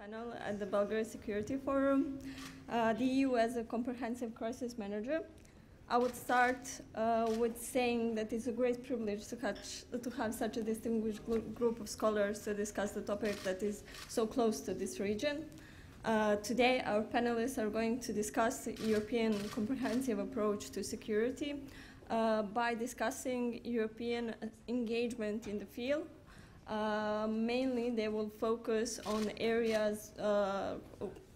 panel at the Belgrade Security Forum, the EU as a comprehensive crisis manager. I would start with saying that it's a great privilege to have such a distinguished group of scholars to discuss the topic that is so close to this region. Today, our panelists are going to discuss the European comprehensive approach to security by discussing European engagement in the field. Mainly, they will focus on areas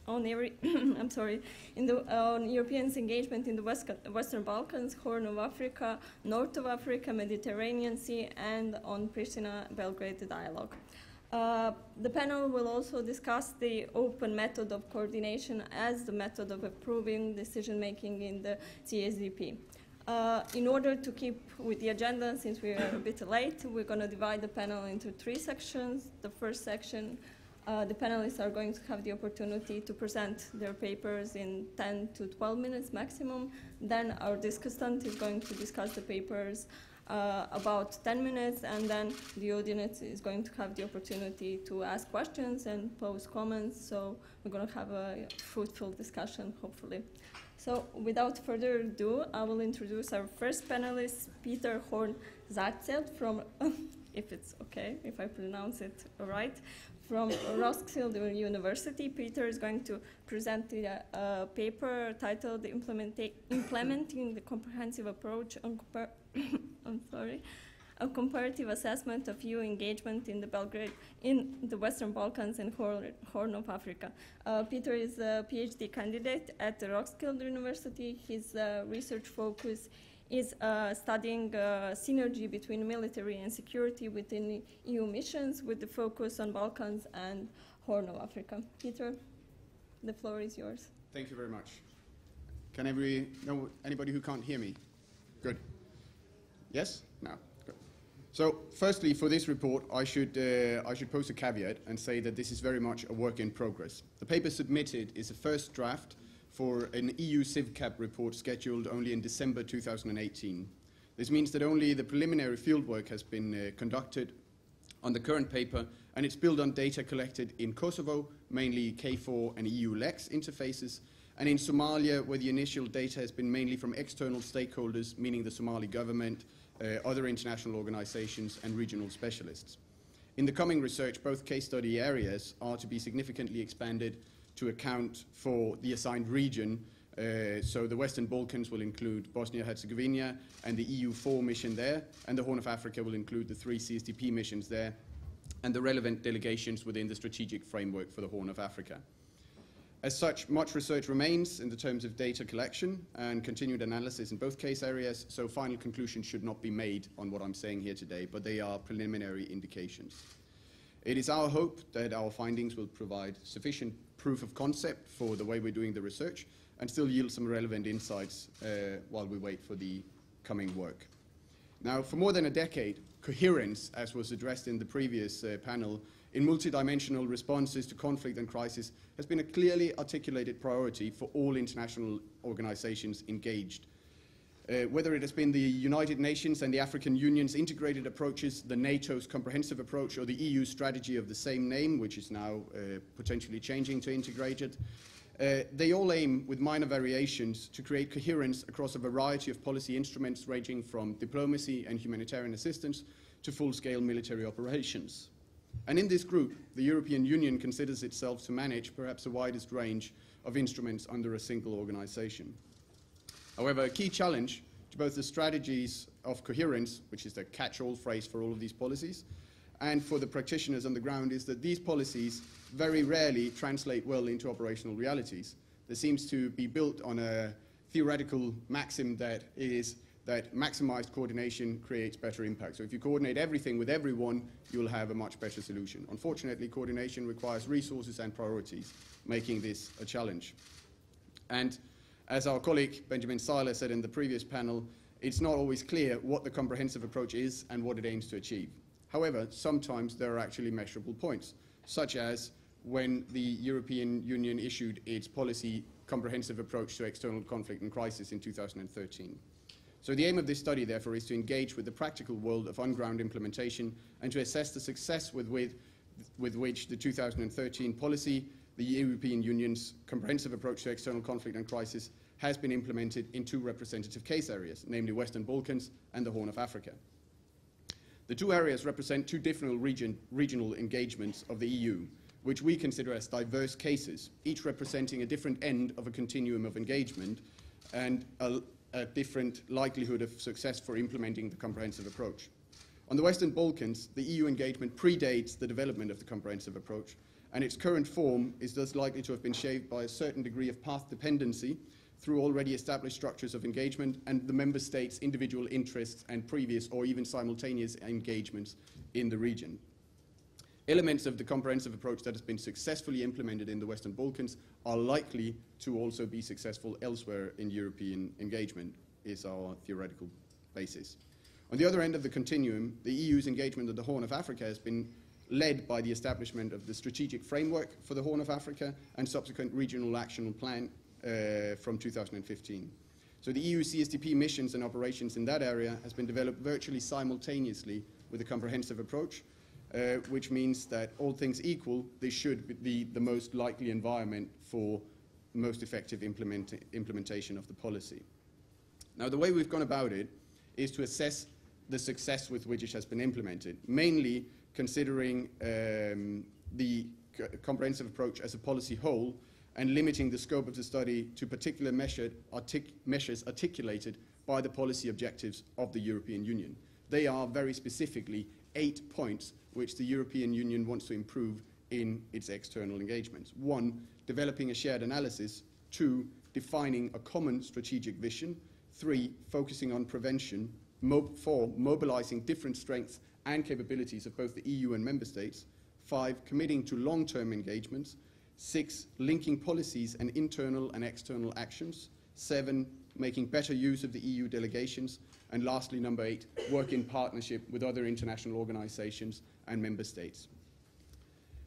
on Europeans' engagement in the Western Balkans, Horne of Africa, North of Africa, Mediterranean Sea, and on Pristina-Belgrade dialogue. The panel will also discuss the open method of coordination as the method of approving decision-making in the CSDP. In order to keep with the agenda, since we are a bit late, we're going to divide the panel into 3 sections. The first section, the panelists are going to have the opportunity to present their papers in 10 to 12 minutes maximum. Then our discussant is going to discuss the papers about 10 minutes, and then the audience is going to have the opportunity to ask questions and pose comments. So we're going to have a fruitful discussion, hopefully. So without further ado, I will introduce our first panelist, Peter Horne Zartsdahl from, if it's okay, if I pronounce it right, from Roskilde University. Peter is going to present a paper titled Implementing the Comprehensive Approach on a comparative assessment of EU engagement in the Western Balkans and Horn of Africa. Peter is a PhD candidate at the Roskilde University. His research focus is studying synergy between military and security within EU missions, with the focus on Balkans and Horn of Africa. Peter, the floor is yours. Thank you very much. Can anybody who can't hear me? Good. Yes? No. Good. So, firstly, for this report, I should post a caveat and say that this is very much a work in progress. The paper submitted is a first draft for an EU CivCap report scheduled only in December 2018. This means that only the preliminary fieldwork has been conducted on the current paper, and it's built on data collected in Kosovo, mainly KFOR and EU LEX interfaces, and in Somalia, where the initial data has been mainly from external stakeholders, meaning the Somali government, other international organizations, and regional specialists. In the coming research, both case study areas are to be significantly expanded to account for the assigned region. So the Western Balkans will include Bosnia-Herzegovina and the EU4 mission there, and the Horn of Africa will include the 3 CSDP missions there, and the relevant delegations within the strategic framework for the Horn of Africa. As such, much research remains in the terms of data collection and continued analysis in both case areas, so final conclusions should not be made on what I'm saying here today, but they are preliminary indications. It is our hope that our findings will provide sufficient proof of concept for the way we're doing the research and still yield some relevant insights while we wait for the coming work. Now, for more than a decade, coherence, as was addressed in the previous panel, in multidimensional responses to conflict and crisis has been a clearly articulated priority for all international organizations engaged. Whether it has been the United Nations and the African Union's integrated approaches, the NATO's comprehensive approach, or the EU strategy of the same name, which is now potentially changing to integrated, they all aim, with minor variations, to create coherence across a variety of policy instruments ranging from diplomacy and humanitarian assistance to full-scale military operations. And in this group, the European Union considers itself to manage perhaps the widest range of instruments under a single organization. However, a key challenge to both the strategies of coherence, which is the catch-all phrase for all of these policies, and for the practitioners on the ground, is that these policies very rarely translate well into operational realities. There seems to be built on a theoretical maxim that is that maximized coordination creates better impact. So if you coordinate everything with everyone, you'll have a much better solution. Unfortunately, coordination requires resources and priorities, making this a challenge. And as our colleague Benjamin Seiler said in the previous panel, it's not always clear what the comprehensive approach is and what it aims to achieve. However, sometimes there are actually measurable points, such as when the European Union issued its policy comprehensive approach to external conflict and crisis in 2013. So the aim of this study, therefore, is to engage with the practical world of on-ground implementation and to assess the success with with which the 2013 policy, the European Union's comprehensive approach to external conflict and crisis, has been implemented in 2 representative case areas, namely Western Balkans and the Horn of Africa. The 2 areas represent 2 different regional engagements of the EU, which we consider as diverse cases, each representing a different end of a continuum of engagement and a different likelihood of success for implementing the comprehensive approach. On the Western Balkans, the EU engagement predates the development of the comprehensive approach, and its current form is thus likely to have been shaped by a certain degree of path dependency through already established structures of engagement and the member states' individual interests and previous or even simultaneous engagements in the region. Elements of the comprehensive approach that has been successfully implemented in the Western Balkans are likely to also be successful elsewhere in European engagement, is our theoretical basis. On the other end of the continuum, the EU's engagement of the Horn of Africa has been led by the establishment of the strategic framework for the Horn of Africa and subsequent regional action plan from 2015. So the EU CSDP missions and operations in that area has been developed virtually simultaneously with a comprehensive approach, which means that all things equal, this should be the most likely environment for most effective implementation of the policy. Now, the way we've gone about it is to assess the success with which it has been implemented, mainly considering the comprehensive approach as a policy whole and limiting the scope of the study to particular measures articulated by the policy objectives of the European Union. They are very specifically 8 points which the European Union wants to improve in its external engagements. 1, developing a shared analysis. 2, defining a common strategic vision. 3, focusing on prevention. 4, mobilizing different strengths and capabilities of both the EU and member states. 5, committing to long-term engagements. 6, linking policies and internal and external actions. 7, making better use of the EU delegations. And lastly, number 8, work in partnership with other international organizations and member states.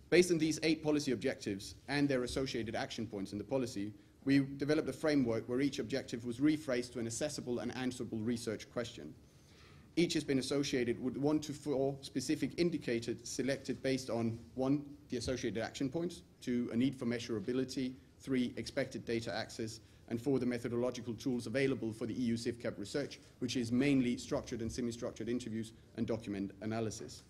Based on these 8 policy objectives and their associated action points in the policy, we developed a framework where each objective was rephrased to an accessible and answerable research question. Each has been associated with 1 to 4 specific indicators selected based on 1, the associated action points, 2, a need for measurability, 3, expected data access, and 4, the methodological tools available for the EU CIVCAP research, which is mainly structured and semi-structured interviews and document analysis.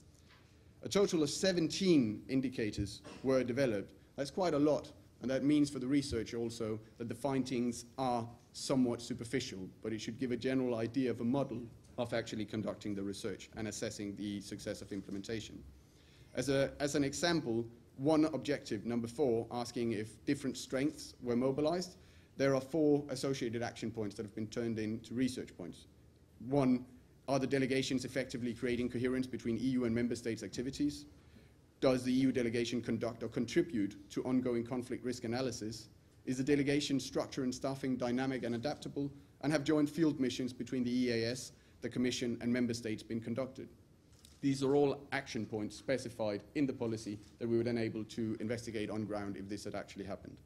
A total of 17 indicators were developed. That's quite a lot, and that means for the research also that the findings are somewhat superficial, but it should give a general idea of a model of actually conducting the research and assessing the success of implementation. As an example, 1 objective, number 4, asking if different strengths were mobilized, there are 4 associated action points that have been turned into research points. 1, are the delegations effectively creating coherence between EU and member states' activities? Does the EU delegation conduct or contribute to ongoing conflict risk analysis? Is the delegation structure and staffing dynamic and adaptable? And have joint field missions between the EAS, the Commission and member states been conducted? These are all action points specified in the policy that we were then able to investigate on ground if this had actually happened.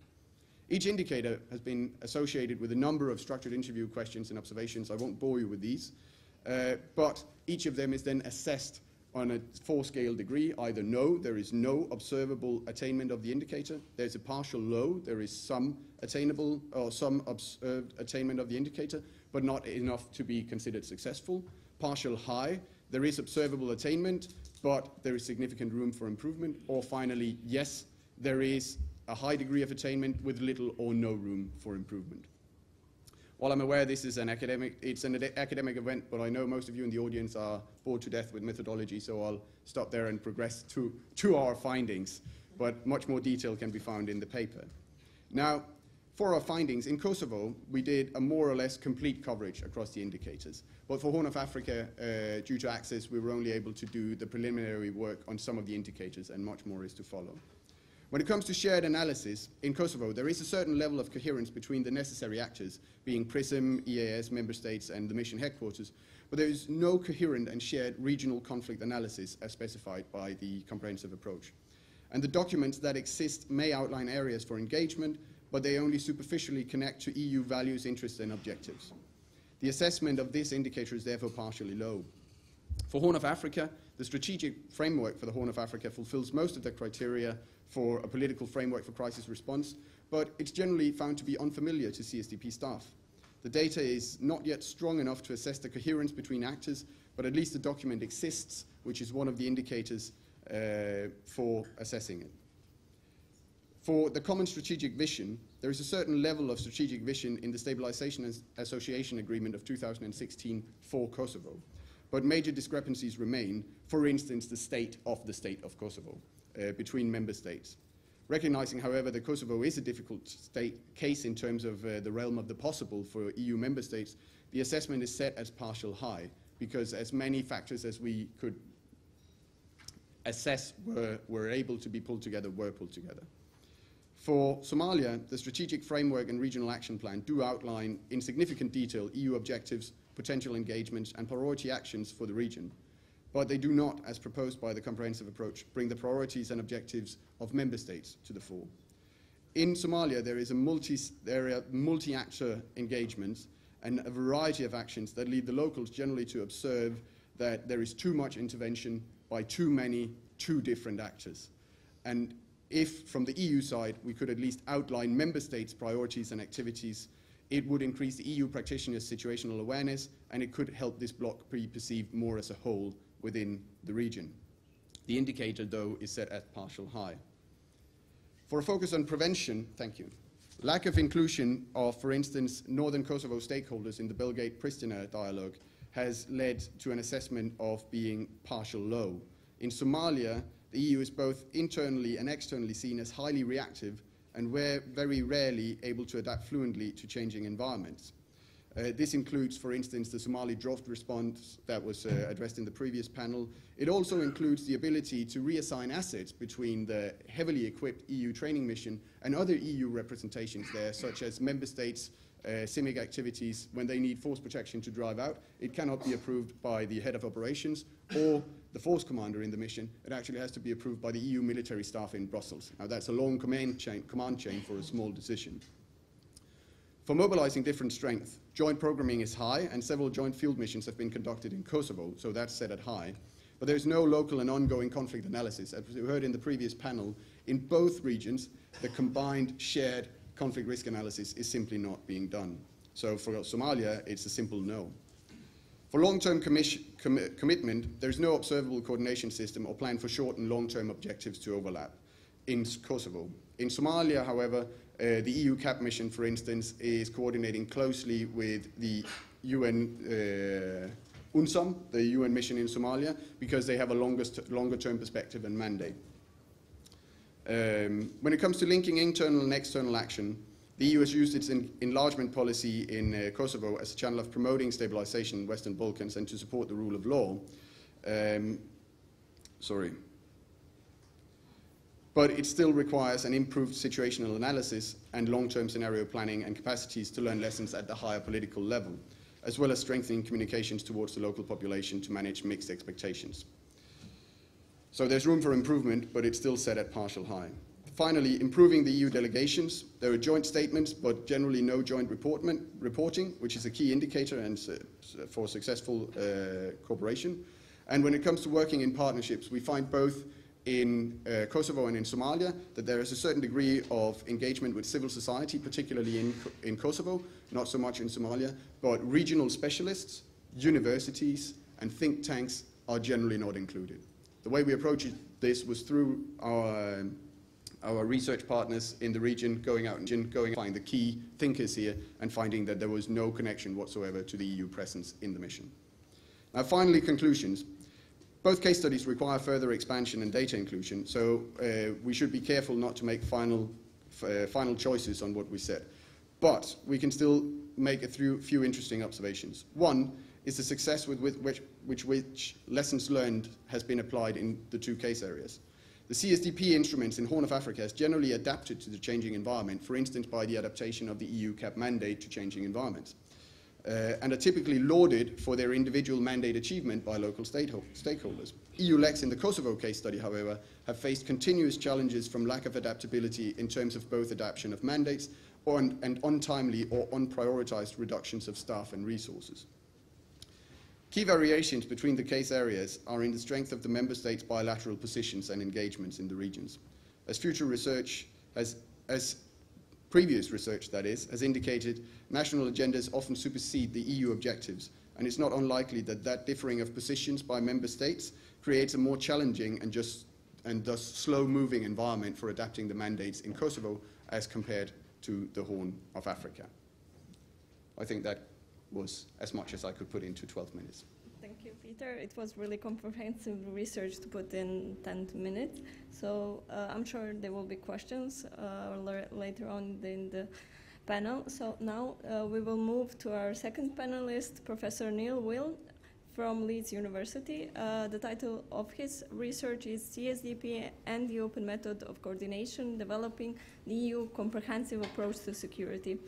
Each indicator has been associated with a number of structured interview questions and observations. I won't bore you with these, but each of them is then assessed on a 4-scale degree, either no, there is no observable attainment of the indicator, there's a partial low, there is some attainable or some observed attainment of the indicator, but not enough to be considered successful. Partial high, there is observable attainment, but there is significant room for improvement. Or finally, yes, there is a high degree of attainment with little or no room for improvement. While I'm aware this is an academic event, but I know most of you in the audience are bored to death with methodology, so I'll stop there and progress to our findings. But much more detail can be found in the paper. Now, for our findings, in Kosovo, we did a more or less complete coverage across the indicators. But for Horn of Africa, due to access, we were only able to do the preliminary work on some of the indicators, and much more is to follow. When it comes to shared analysis, in Kosovo, there is a certain level of coherence between the necessary actors, being PRISM, EAS, member states, and the mission headquarters, but there is no coherent and shared regional conflict analysis as specified by the comprehensive approach. And the documents that exist may outline areas for engagement, but they only superficially connect to EU values, interests, and objectives. The assessment of this indicator is therefore partially low. For Horn of Africa, the strategic framework for the Horn of Africa fulfills most of the criteria for a political framework for crisis response, but it's generally found to be unfamiliar to CSDP staff. The data is not yet strong enough to assess the coherence between actors, but at least the document exists, which is one of the indicators for assessing it. For the common strategic vision, there is a certain level of strategic vision in the Stabilization and Association Agreement of 2016 for Kosovo, but major discrepancies remain, for instance, the state of Kosovo between member states. Recognizing, however, that Kosovo is a difficult case in terms of the realm of the possible for EU member states, the assessment is set as partial high, because as many factors as we could assess were able to be pulled together were pulled together. For Somalia, the strategic framework and regional action plan do outline in significant detail EU objectives, potential engagements, and priority actions for the region. But they do not, as proposed by the comprehensive approach, bring the priorities and objectives of member states to the fore. In Somalia, there are multi-actor engagements and a variety of actions that lead the locals generally to observe that there is too much intervention by too different actors. And if, from the EU side, we could at least outline member states' priorities and activities, it would increase the EU practitioners' situational awareness, and it could help this bloc be perceived more as a whole within the region. The indicator, though, is set at partial high. For a focus on prevention, thank you. Lack of inclusion of, for instance, Northern Kosovo stakeholders in the Belgrade-Pristina dialogue has led to an assessment of being partial low. In Somalia, the EU is both internally and externally seen as highly reactive, and we're very rarely able to adapt fluently to changing environments. This includes, for instance, the Somali drought response that was addressed in the previous panel. It also includes the ability to reassign assets between the heavily equipped EU training mission and other EU representations there, such as member states' CIMIC activities. When they need force protection to drive out, it cannot be approved by the head of operations or the force commander in the mission. It actually has to be approved by the EU military staff in Brussels. Now, that's a long command chain for a small decision. For mobilizing different strength, joint programming is high, and several joint field missions have been conducted in Kosovo, so that's set at high. But there's no local and ongoing conflict analysis. As we heard in the previous panel, in both regions, the combined shared conflict risk analysis is simply not being done. So for Somalia, it's a simple no. For long-term commitment, there's no observable coordination system or plan for short and long-term objectives to overlap in Kosovo. In Somalia, however, the EU CAP mission, for instance, is coordinating closely with the UN UNSOM, the UN mission in Somalia, because they have a longer-term perspective and mandate. When it comes to linking internal and external action, the EU has used its enlargement policy in Kosovo as a channel of promoting stabilization in Western Balkans and to support the rule of law. But it still requires an improved situational analysis and long-term scenario planning and capacities to learn lessons at the higher political level, as well as strengthening communications towards the local population to manage mixed expectations. So there's room for improvement, but it's still set at partial high. Finally, improving the EU delegations. There are joint statements, but generally no joint reporting, which is a key indicator and for successful cooperation. And when it comes to working in partnerships, we find both in Kosovo and in Somalia that there is a certain degree of engagement with civil society, particularly in Kosovo, not so much in Somalia, but regional specialists, universities, and think tanks are generally not included. The way we approached this was through our research partners in the region, going out and find the key thinkers here and finding that there was no connection whatsoever to the EU presence in the mission. Now, finally, conclusions. Both case studies require further expansion and data inclusion, so we should be careful not to make final choices on what we said. But we can still make a few interesting observations. One is the success with which lessons learned has been applied in the two case areas. The CSDP instruments in Horn of Africa has generally adapted to the changing environment, for instance by the adaptation of the EU CAP mandate to changing environments, and are typically lauded for their individual mandate achievement by local stakeholders. EU-LEX in the Kosovo case study, however, have faced continuous challenges from lack of adaptability in terms of both adaptation of mandates and untimely or unprioritized reductions of staff and resources. Key variations between the case areas are in the strength of the member states' bilateral positions and engagements in the regions. As future research as previous research, that is, has indicated, national agendas often supersede the EU objectives, and it's not unlikely that that differing of positions by member states creates a more challenging and thus slow-moving environment for adapting the mandates in Kosovo as compared to the Horn of Africa. I think that was as much as I could put into 12 minutes. Thank you, Peter. It was really comprehensive research to put in 10 minutes. So I'm sure there will be questions later on in the panel. So now we will move to our second panelist, Professor Neil Will from Leeds University. The title of his research is CSDP and the Open Method of Coordination, Developing the EU Comprehensive Approach to Security.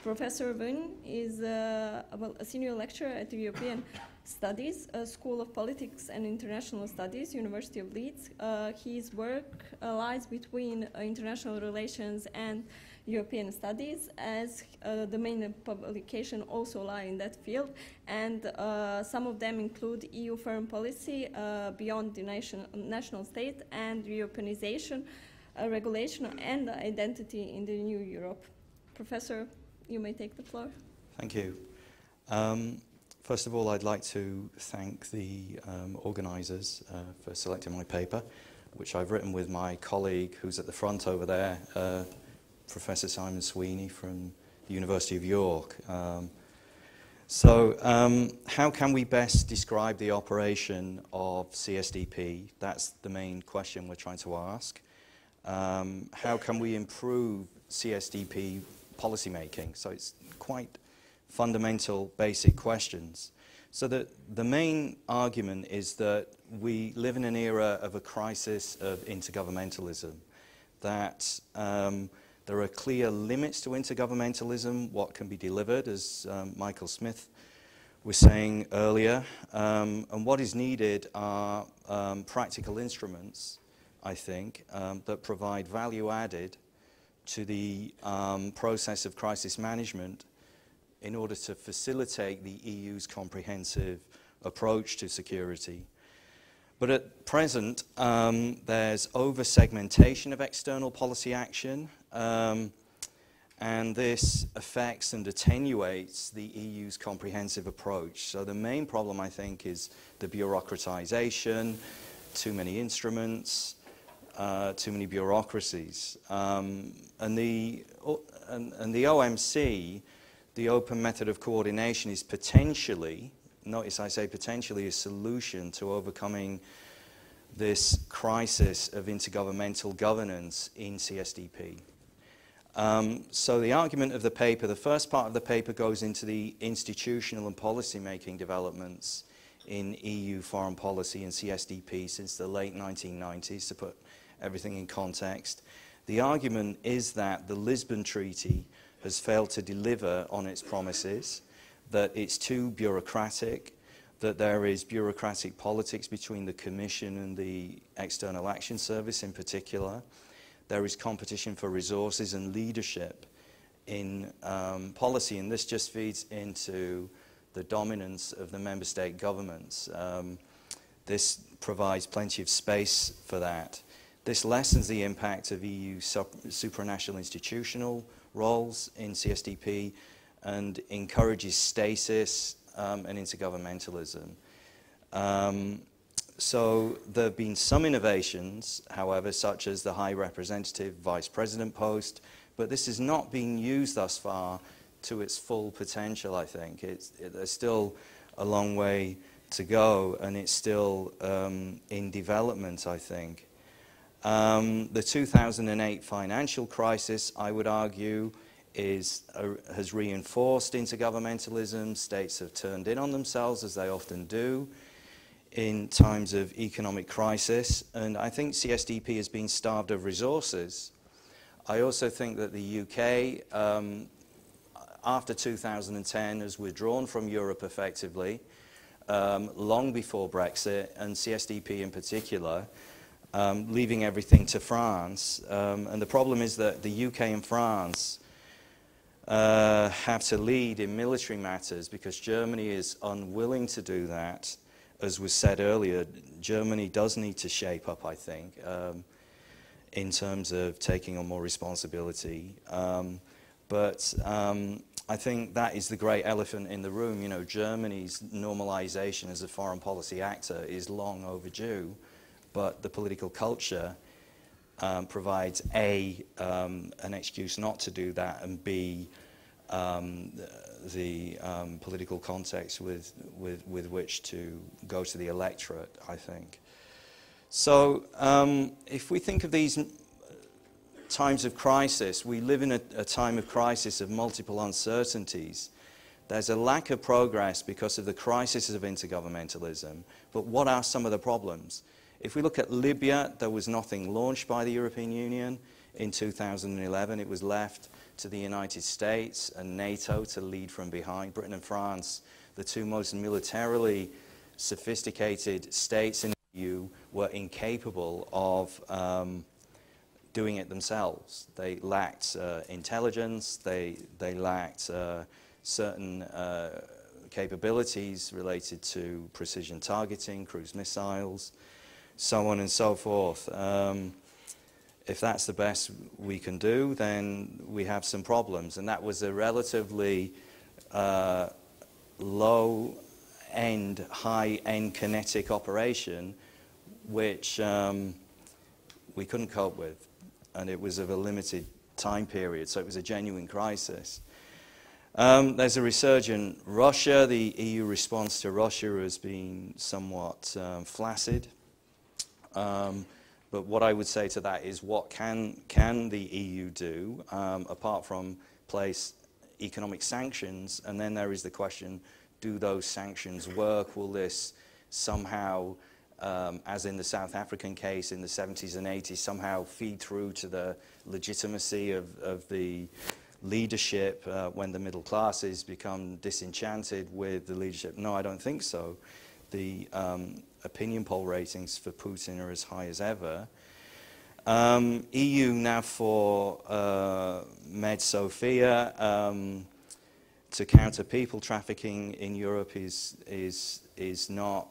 Professor Winn is a senior lecturer at the European Studies, School of Politics and International Studies, University of Leeds. His work lies between international relations and European studies, as the main publication also lie in that field, and some of them include EU foreign policy beyond the national state and Europeanization, regulation and identity in the new Europe. Professor, you may take the floor. Thank you. First of all, I'd like to thank the organisers for selecting my paper, which I've written with my colleague who's at the front over there, Professor Simon Sweeney from the University of York. How can we best describe the operation of CSDP? That's the main question we're trying to ask. How can we improve CSDP policy making? So it's quite fundamental, basic questions. So the main argument is that we live in an era of a crisis of intergovernmentalism, that there are clear limits to intergovernmentalism, what can be delivered, as Michael Smith was saying earlier, and what is needed are practical instruments, I think, that provide value added to the process of crisis management in order to facilitate the EU's comprehensive approach to security. But at present, there's over-segmentation of external policy action, and this affects and attenuates the EU's comprehensive approach. So the main problem, I think, is the bureaucratization, too many instruments, too many bureaucracies. And the OMC, the Open Method of Coordination, is potentially, notice I say potentially, a solution to overcoming this crisis of intergovernmental governance in CSDP. So the argument of the paper, the first part of the paper goes into the institutional and policy-making developments in EU foreign policy and CSDP since the late 1990s, to put everything in context. The argument is that the Lisbon Treaty has failed to deliver on its promises, that it's too bureaucratic, that there is bureaucratic politics between the Commission and the External Action Service in particular. There is competition for resources and leadership in policy, and this just feeds into the dominance of the member state governments. This provides plenty of space for that. This lessens the impact of EU supranational institutional roles in CSDP and encourages stasis and intergovernmentalism. So there have been some innovations, however, such as the High Representative Vice President post, but this has not been used thus far to its full potential, I think. There's still a long way to go, and it's still in development, I think. The 2008 financial crisis, I would argue, has reinforced intergovernmentalism. States have turned in on themselves, as they often do, in times of economic crisis, and I think CSDP has been starved of resources. I also think that the UK, after 2010, has withdrawn from Europe effectively, long before Brexit, and CSDP in particular, leaving everything to France. And the problem is that the UK and France have to lead in military matters because Germany is unwilling to do that. As was said earlier, Germany does need to shape up, I think, in terms of taking on more responsibility. But I think that is the great elephant in the room. You know, Germany's normalization as a foreign policy actor is long overdue, but the political culture provides A, an excuse not to do that, and B, the political context with which to go to the electorate, I think. So if we think of these times of crisis, we live in a time of crisis of multiple uncertainties. There's a lack of progress because of the crisis of intergovernmentalism, but what are some of the problems? If we look at Libya, there was nothing launched by the European Union. In 2011, it was left to the United States and NATO to lead from behind. Britain and France, the two most militarily sophisticated states in the EU, were incapable of doing it themselves. They lacked intelligence, they lacked certain capabilities related to precision targeting, cruise missiles, so on and so forth. If that's the best we can do, then we have some problems. And that was a relatively low-end, high-end kinetic operation, which we couldn't cope with. And it was of a limited time period, so it was a genuine crisis. There's a resurgent Russia. The EU response to Russia has been somewhat flaccid. But what I would say to that is, what can the EU do, apart from place economic sanctions? And then there is the question, do those sanctions work? Will this somehow, as in the South African case in the 70s and 80s, somehow feed through to the legitimacy of the leadership when the middle classes become disenchanted with the leadership? No, I don't think so. The opinion poll ratings for Putin are as high as ever. EU now for Med Sofia to counter people trafficking in Europe is not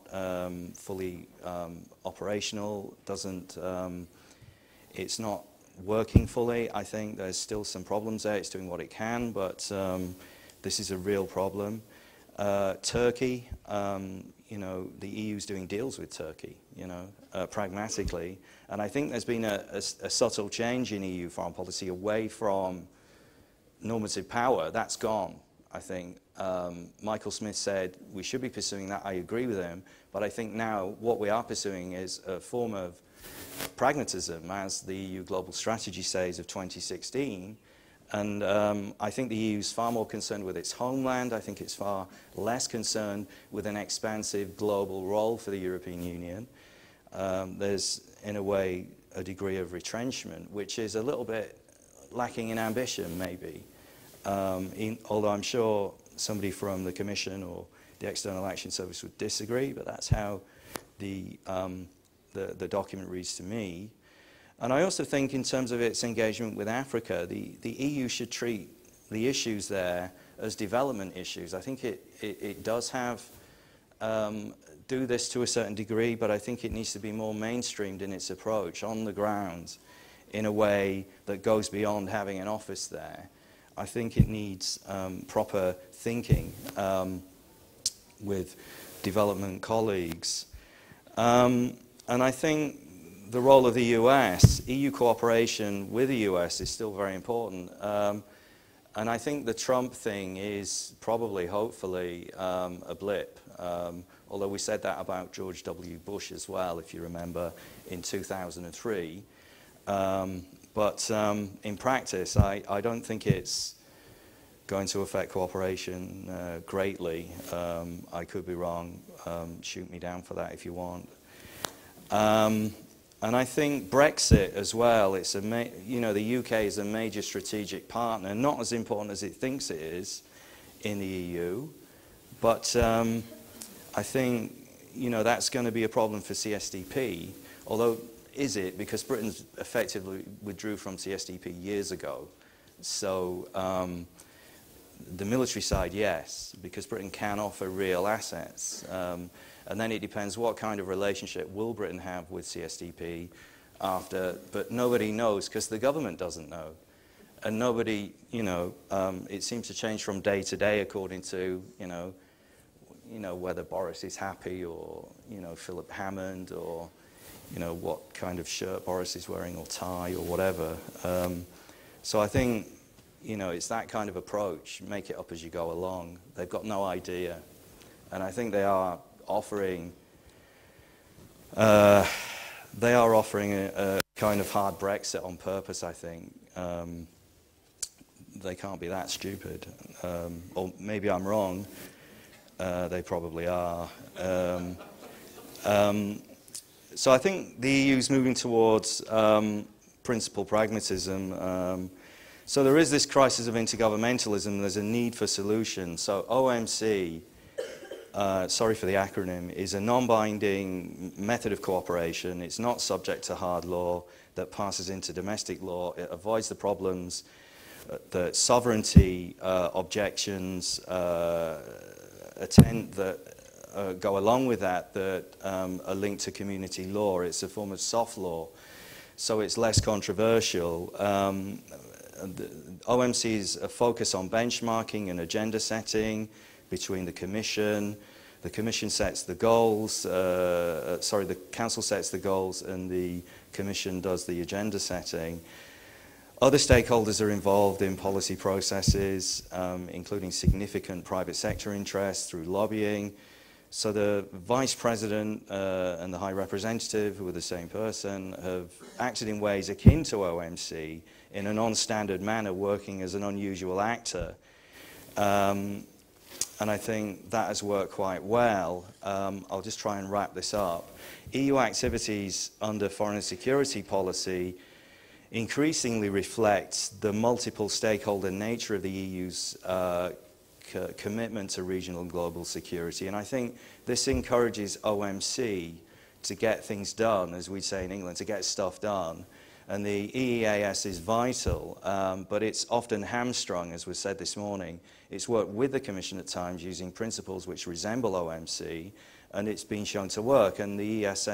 fully operational. It's not working fully. I think there's still some problems there. It's doing what it can, but this is a real problem. Turkey, you know, the EU's doing deals with Turkey, you know, pragmatically. And I think there's been a subtle change in EU foreign policy away from normative power. That's gone, I think. Michael Smith said we should be pursuing that. I agree with him. But I think now what we are pursuing is a form of pragmatism, as the EU Global Strategy says of 2016. And I think the EU is far more concerned with its homeland. I think it's far less concerned with an expansive global role for the European Union. There's, in a way, a degree of retrenchment, which is a little bit lacking in ambition, maybe. Although I'm sure somebody from the Commission or the External Action Service would disagree, but that's how the document reads to me. And I also think in terms of its engagement with Africa, the EU should treat the issues there as development issues. I think it does have, do this to a certain degree, but I think it needs to be more mainstreamed in its approach on the ground in a way that goes beyond having an office there. I think it needs proper thinking with development colleagues. And I think the role of the US, EU cooperation with the US is still very important. And I think the Trump thing is probably, hopefully, a blip. Although we said that about George W. Bush as well, if you remember, in 2003. But in practice, I don't think it's going to affect cooperation greatly. I could be wrong. Shoot me down for that if you want. And I think Brexit as well, it's you know, the UK is a major strategic partner, not as important as it thinks it is in the EU, but I think, you know, that's going to be a problem for CSDP, although is it? Because Britain effectively withdrew from CSDP years ago. So the military side, yes, because Britain can offer real assets. And then it depends what kind of relationship will Britain have with CSDP after, but nobody knows because the government doesn't know. And nobody, it seems to change from day to day according to, whether Boris is happy or, Philip Hammond or, what kind of shirt Boris is wearing or tie or whatever. So I think, it's that kind of approach, make it up as you go along. They've got no idea. And I think they are offering a kind of hard Brexit on purpose, I think. They can't be that stupid. Or maybe I'm wrong. They probably are. So I think the EU is moving towards principal pragmatism. So there is this crisis of intergovernmentalism. There's a need for solutions. So OMC, sorry for the acronym, is a non-binding method of cooperation. It's not subject to hard law that passes into domestic law. It avoids the problems that sovereignty objections attend that go along with that are linked to community law. It's a form of soft law, so it's less controversial. OMC's a focus on benchmarking and agenda setting between the Commission. The Commission sets the goals, the Council sets the goals and the Commission does the agenda setting. Other stakeholders are involved in policy processes, including significant private sector interests through lobbying. So the Vice President and the High Representative, who are the same person, have acted in ways akin to OMC in a non-standard manner, working as an unusual actor. And I think that has worked quite well. I'll just try and wrap this up. EU activities under foreign and security policy increasingly reflects the multiple stakeholder nature of the EU's commitment to regional and global security. And I think this encourages OMC to get things done, as we say in England, to get stuff done. And the EEAS is vital, but it's often hamstrung, as was said this morning. It's worked with the Commission at times using principles which resemble OMC, and it's been shown to work. And the EEAS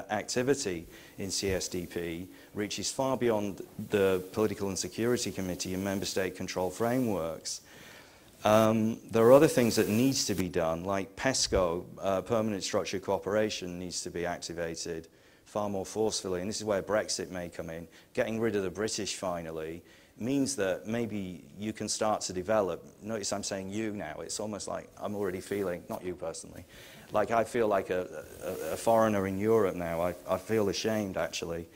activity in CSDP reaches far beyond the Political and Security Committee and member state control frameworks. There are other things that needs to be done, like PESCO, Permanent Structured Cooperation, needs to be activated far more forcefully, and this is where Brexit may come in. Getting rid of the British finally means that maybe you can start to develop. Notice I'm saying you now. It's almost like I'm already feeling, not you personally, like I feel like a foreigner in Europe now. I feel ashamed, actually,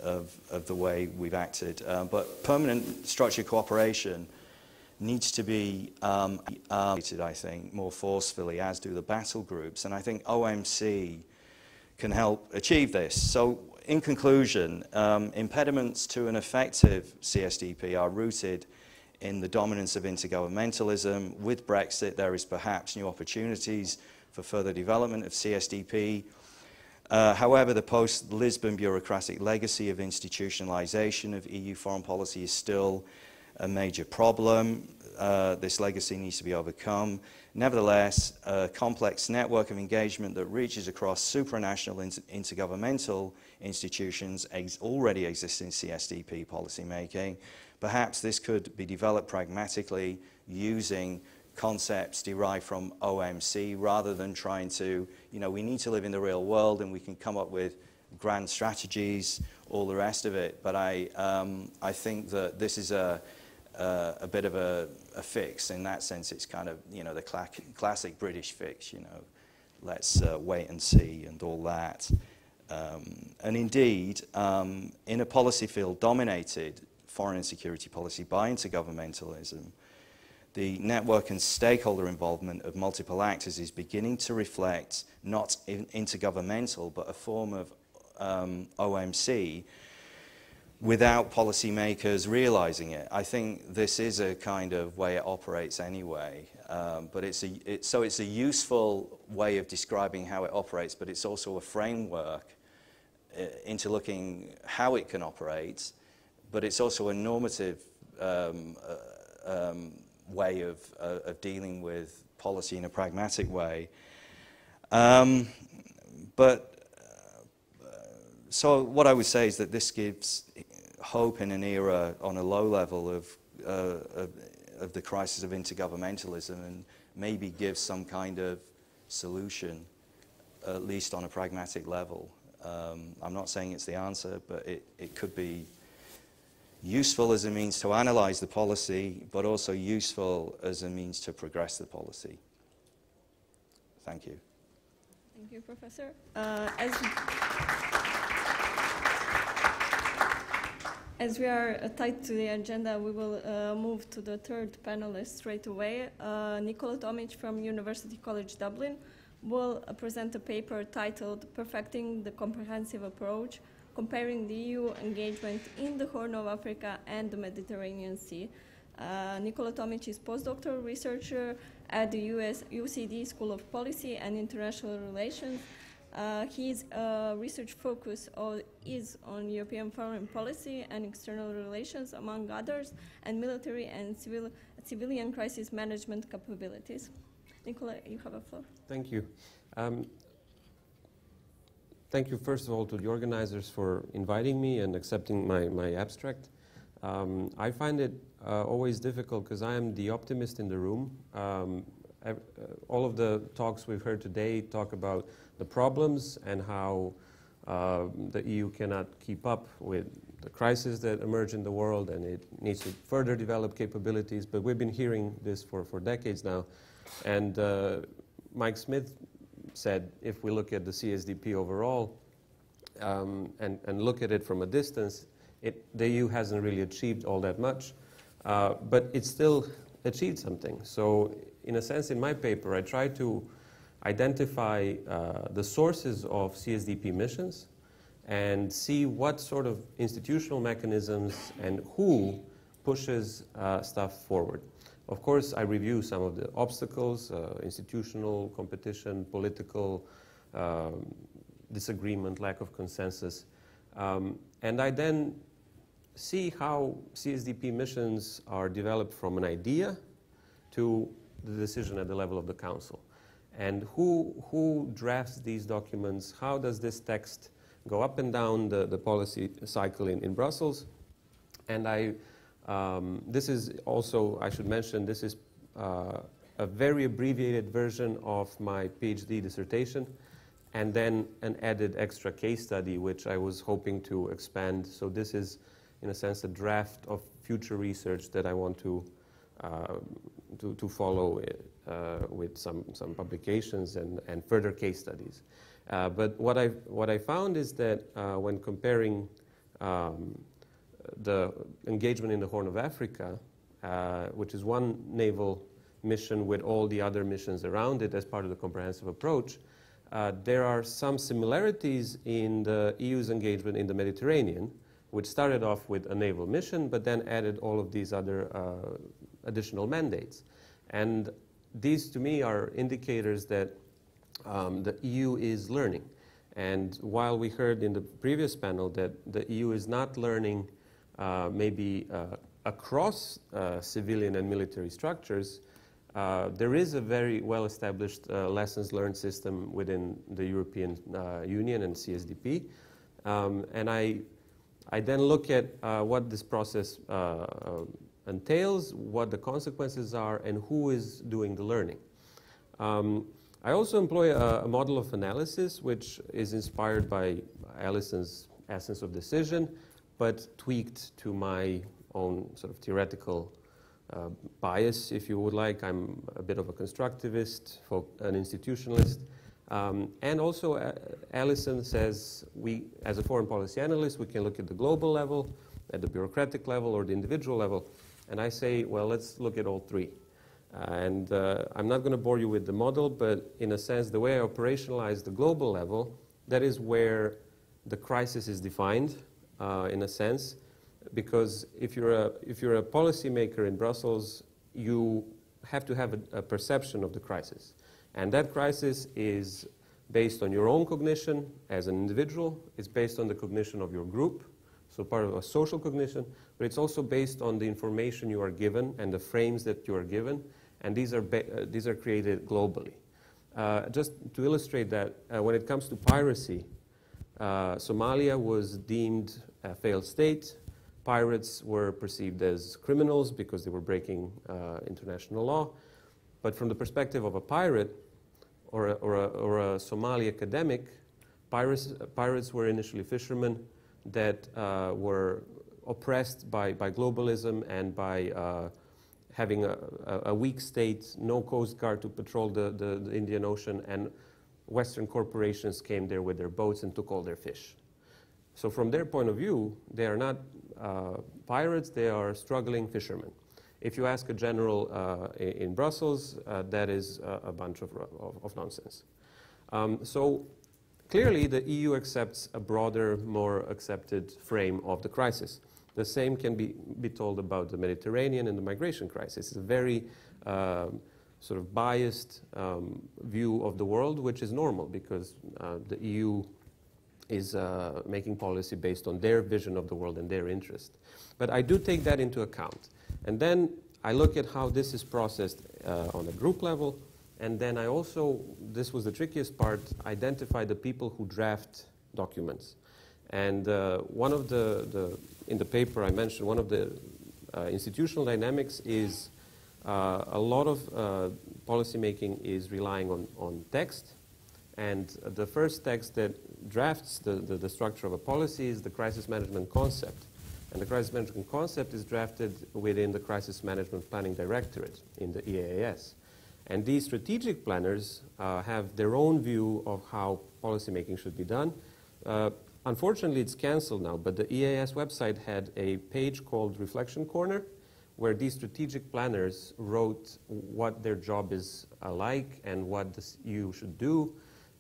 of the way we've acted. But permanent structured cooperation needs to be I think, more forcefully, as do the battle groups. And I think OMC can help achieve this. So in conclusion, impediments to an effective CSDP are rooted in the dominance of intergovernmentalism. With Brexit, there is perhaps new opportunities for further development of CSDP. However, the post-Lisbon bureaucratic legacy of institutionalization of EU foreign policy is still a major problem. This legacy needs to be overcome. Nevertheless, a complex network of engagement that reaches across supranational intergovernmental institutions already exists in CSDP policymaking. Perhaps this could be developed pragmatically using concepts derived from OMC rather than trying to, we need to live in the real world and we can come up with grand strategies, all the rest of it. But I think that this is a bit of a fix. In that sense, it's kind of, the classic British fix, let's wait and see and all that. And indeed, in a policy field dominated, foreign and security policy, by intergovernmentalism, the network and stakeholder involvement of multiple actors is beginning to reflect not intergovernmental, but a form of OMC, without policymakers realizing it. I think this is a kind of way it operates anyway, but it's a useful way of describing how it operates, but it's also a framework into looking how it can operate, but it's also a normative way of dealing with policy in a pragmatic way. So what I would say is that this gives hope in an era on a low level of the crisis of intergovernmentalism, and maybe gives some kind of solution, at least on a pragmatic level. I'm not saying it's the answer, but it could be useful as a means to analyze the policy, but also useful as a means to progress the policy. Thank you. Thank you, Professor. As we are tied to the agenda, we will move to the third panelist straight away. Nikola Tomić from University College Dublin will present a paper titled Perfecting the Comprehensive Approach, Comparing the EU Engagement in the Horn of Africa and the Mediterranean Sea. Nikola Tomić is postdoctoral researcher at the UCD School of Policy and International Relations. His research focus is on European foreign policy and external relations, among others, and military and civilian crisis management capabilities. Nicola, you have a floor. Thank you. Thank you, first of all, to the organizers for inviting me and accepting my abstract. I find it always difficult because I am the optimist in the room. All of the talks we've heard today talk about the problems and how the EU cannot keep up with the crises that emerge in the world, and it needs to further develop capabilities. But we've been hearing this for decades now. And Mike Smith said, if we look at the CSDP overall and look at it from a distance, the EU hasn't really achieved all that much, but it still achieved something. So in a sense, in my paper, I try to identify the sources of CSDP missions and see what sort of institutional mechanisms and who pushes stuff forward. Of course, I review some of the obstacles, institutional competition, political disagreement, lack of consensus. And I then see how CSDP missions are developed from an idea to the decision at the level of the Council. And who drafts these documents? How does this text go up and down the policy cycle in Brussels? And this is also, I should mention, this is a very abbreviated version of my PhD dissertation, and then an added extra case study, which I was hoping to expand. So this is, in a sense, a draft of future research that I want to follow with some publications and further case studies. But what I found is that when comparing the engagement in the Horn of Africa, which is one naval mission with all the other missions around it as part of the comprehensive approach, there are some similarities in the EU's engagement in the Mediterranean, which started off with a naval mission, but then added all of these other additional mandates. And these, to me, are indicators that the EU is learning. And while we heard in the previous panel that the EU is not learning maybe across civilian and military structures, there is a very well-established lessons learned system within the European Union and CSDP. And I then look at what this process entails, what the consequences are, and who is doing the learning. I also employ a model of analysis, which is inspired by Allison's essence of decision, but tweaked to my own sort of theoretical bias, if you would like. I'm a bit of a constructivist, an institutionalist. And also, Allison says, as a foreign policy analyst, we can look at the global level, at the bureaucratic level, or the individual level. And I say, well, let's look at all three. And I'm not going to bore you with the model, but in a sense, the way I operationalize the global level, that is where the crisis is defined, in a sense, because if you're a policymaker in Brussels, you have to have a perception of the crisis. And that crisis is based on your own cognition as an individual. It's based on the cognition of your group So part of a social cognition, but it's also based on the information you are given and the frames that you are given, and these are created globally. Just to illustrate that, when it comes to piracy, Somalia was deemed a failed state. Pirates were perceived as criminals because they were breaking international law. But from the perspective of a pirate or a Somali academic, pirates were initially fishermen that were oppressed by globalism and by having a weak state, no coast guard to patrol the Indian Ocean, and Western corporations came there with their boats and took all their fish. So from their point of view, they are not pirates, they are struggling fishermen. If you ask a general in Brussels, that is a bunch of nonsense. So clearly the EU accepts a broader, more accepted frame of the crisis. The same can be told about the Mediterranean and the migration crisis. It's a very sort of biased view of the world, which is normal because the EU is making policy based on their vision of the world and their interest. But I do take that into account. And then I look at how this is processed on a group level. And then I also, this was the trickiest part, identify the people who draft documents. And one of in the paper I mentioned, one of the institutional dynamics is a lot of policymaking is relying on text. And the first text that drafts the structure of a policy is the crisis management concept. And the crisis management concept is drafted within the Crisis Management Planning Directorate in the EAS. And these strategic planners have their own view of how policymaking should be done. Unfortunately, it's canceled now, but the EAS website had a page called Reflection Corner, where these strategic planners wrote what their job is like and what the EU should do.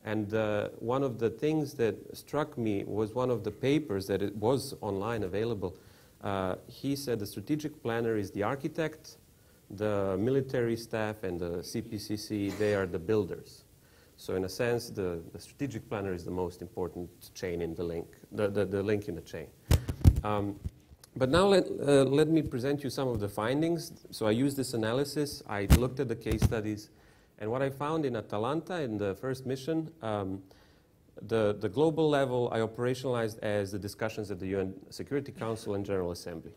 And one of the things that struck me was one of the papers that it was online available. He said the strategic planner is the architect, the military staff and the CPCC, they are the builders. So in a sense, the strategic planner is the most important chain in the link, the link in the chain. But now let me present you some of the findings. So I used this analysis, I looked at the case studies, and what I found in Atalanta, in the first mission, the global level I operationalized as the discussions at the UN Security Council and General Assembly.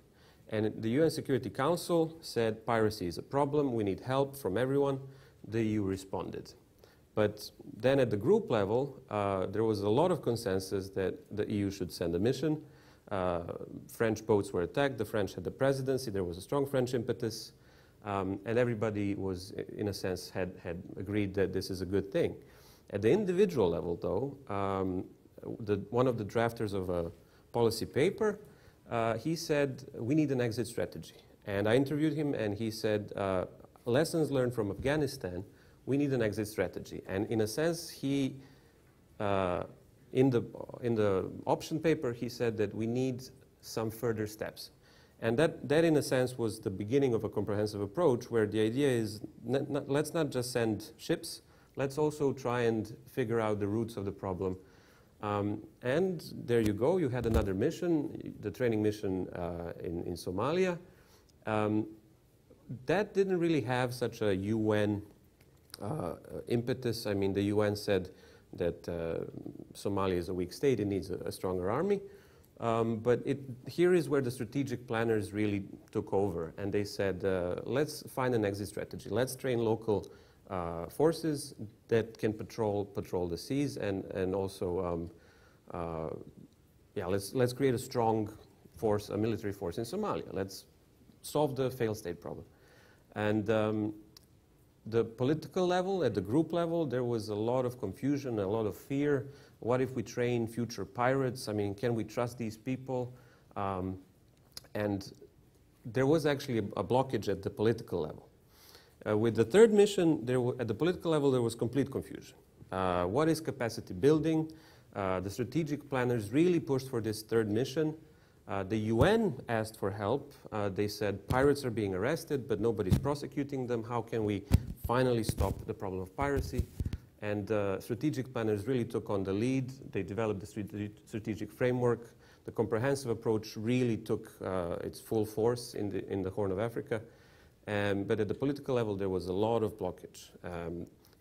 And the UN Security Council said piracy is a problem, we need help from everyone. The EU responded. But then at the group level, there was a lot of consensus that the EU should send a mission. French boats were attacked, the French had the presidency, there was a strong French impetus, and everybody was, in a sense, had agreed that this is a good thing. At the individual level, though, one of the drafters of a policy paper, he said, we need an exit strategy. And I interviewed him, and he said, lessons learned from Afghanistan, we need an exit strategy. And in a sense, he, in the option paper, he said that we need some further steps. And that in a sense, was the beginning of a comprehensive approach where the idea is, let's not just send ships, let's also try and figure out the roots of the problem. And there you go, you had another mission, the training mission in Somalia. That didn't really have such a UN impetus. I mean, the UN said that Somalia is a weak state, it needs a stronger army. But here is where the strategic planners really took over, and they said, let's find an exit strategy. Let's train local forces that can patrol the seas, and also, let's create a strong force, a military force in Somalia. Let's solve the failed state problem. And the political level, at the group level, there was a lot of confusion, a lot of fear. What if we train future pirates? I mean, can we trust these people? And there was actually a blockage at the political level. With the third mission, at the political level, there was complete confusion. What is capacity building? The strategic planners really pushed for this third mission. The UN asked for help. They said, pirates are being arrested, but nobody's prosecuting them. How can we finally stop the problem of piracy? And strategic planners really took on the lead. They developed the strategic framework. The comprehensive approach really took its full force in the Horn of Africa. But at the political level, there was a lot of blockage.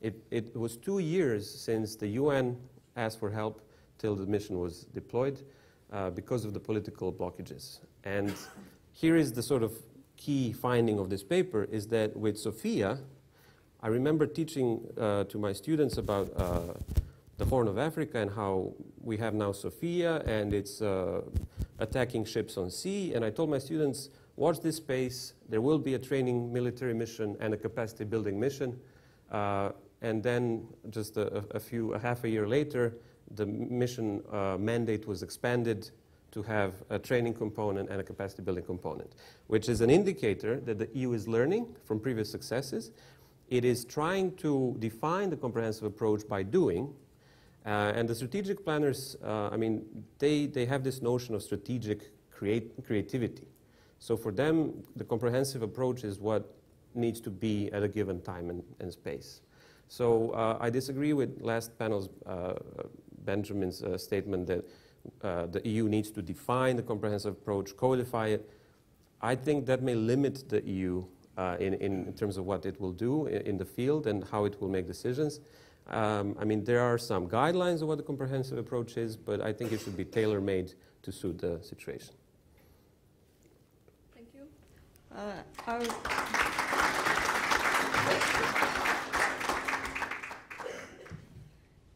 It was 2 years since the UN asked for help till the mission was deployed because of the political blockages. And here is the sort of key finding of this paper, is that with Sophia, I remember teaching to my students about the Horn of Africa and how we have now Sophia and it's attacking ships on sea. And I told my students, watch this space. There will be a training military mission and a capacity building mission. And then just half a year later, the mission mandate was expanded to have a training component and a capacity building component, which is an indicator that the EU is learning from previous successes. It is trying to define the comprehensive approach by doing. And the strategic planners, I mean, they have this notion of strategic creativity. So for them, the comprehensive approach is what needs to be at a given time and space. So I disagree with last panel's Benjamin's statement that the EU needs to define the comprehensive approach, codify it. I think that may limit the EU in terms of what it will do in the field and how it will make decisions. I mean, there are some guidelines of what the comprehensive approach is, but I think it should be tailor-made to suit the situation. Thank you.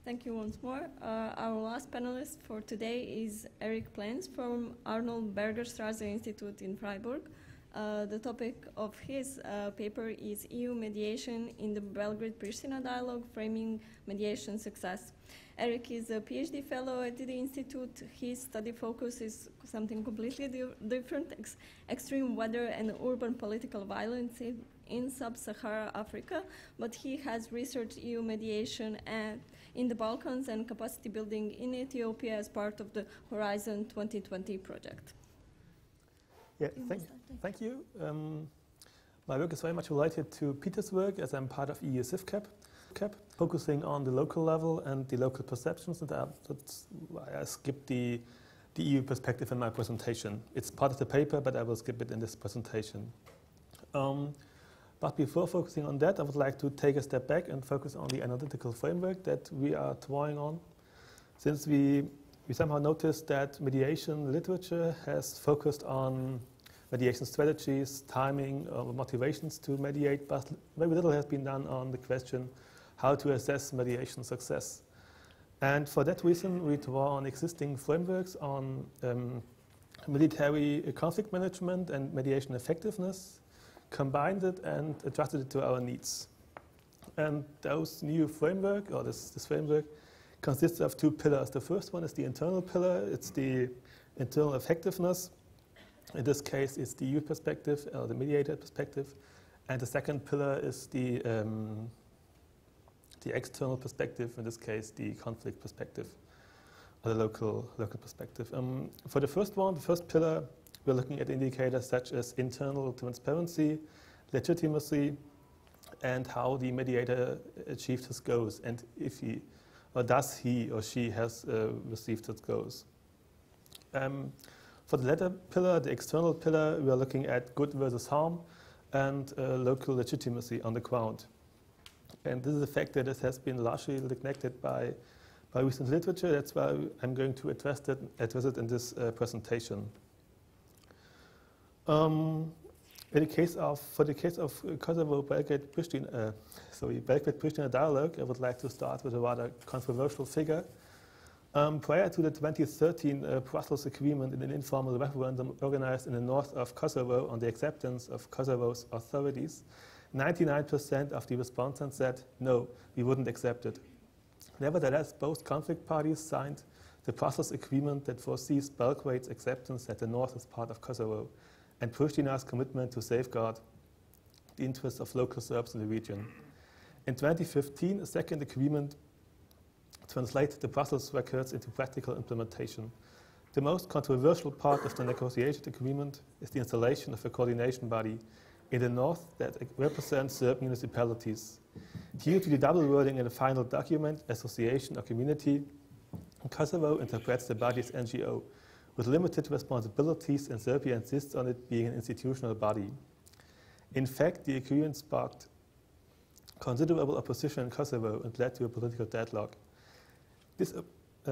Thank you once more. Our last panelist for today is Erik Plänitz from Arnold-Bergstraesser-Institute in Freiburg. The topic of his paper is EU mediation in the Belgrade-Pristina dialogue, framing mediation success. Erik is a PhD fellow at the Institute. His study focus is something completely different, extreme weather and urban political violence in sub-Saharan Africa, but he has researched EU mediation in the Balkans and capacity building in Ethiopia as part of the Horizon 2020 project. Yeah, thank you. My work is very much related to Peter's work, as I'm part of EU CIFCAP, focusing on the local level and the local perceptions, and that's why I skipped the EU perspective in my presentation. It's part of the paper, but I will skip it in this presentation. But before focusing on that, I would like to take a step back and focus on the analytical framework that we are drawing on. Since we somehow noticed that mediation literature has focused on mediation strategies, timing, or motivations to mediate, but very little has been done on the question how to assess mediation success. And for that reason, we draw on existing frameworks on military conflict management and mediation effectiveness, combined it and adjusted it to our needs. And those new framework, or this framework, consists of two pillars. The first one is the internal pillar. It's the internal effectiveness. In this case, it's the EU perspective, or the mediator perspective. And the second pillar is the external perspective, in this case, the conflict perspective, or the local perspective. For the first one, the first pillar, we're looking at indicators such as internal transparency, legitimacy, and how the mediator achieved his goals, and if he or does he or she has received his goals. For the latter pillar, the external pillar, we are looking at good versus harm and local legitimacy on the ground. And this is a fact that has been largely neglected by recent literature. That's why I'm going to address it in this presentation. For the case of Kosovo Belgrade-Pristina dialogue, I would like to start with a rather controversial figure. Prior to the 2013 Brussels agreement in an informal referendum organized in the north of Kosovo on the acceptance of Kosovo's authorities, 99% of the respondents said, no, we wouldn't accept it. Nevertheless, both conflict parties signed the Brussels agreement that foresees Belgrade's acceptance that the north is part of Kosovo, and Pristina's commitment to safeguard the interests of local Serbs in the region. In 2015, a second agreement translated the Brussels records into practical implementation. The most controversial part of the negotiated agreement is the installation of a coordination body In the north, that represent Serb municipalities. Due to the double wording in the final document, association or community, Kosovo interprets the body as NGO, with limited responsibilities, and Serbia insists on it being an institutional body. In fact, the agreement sparked considerable opposition in Kosovo and led to a political deadlock.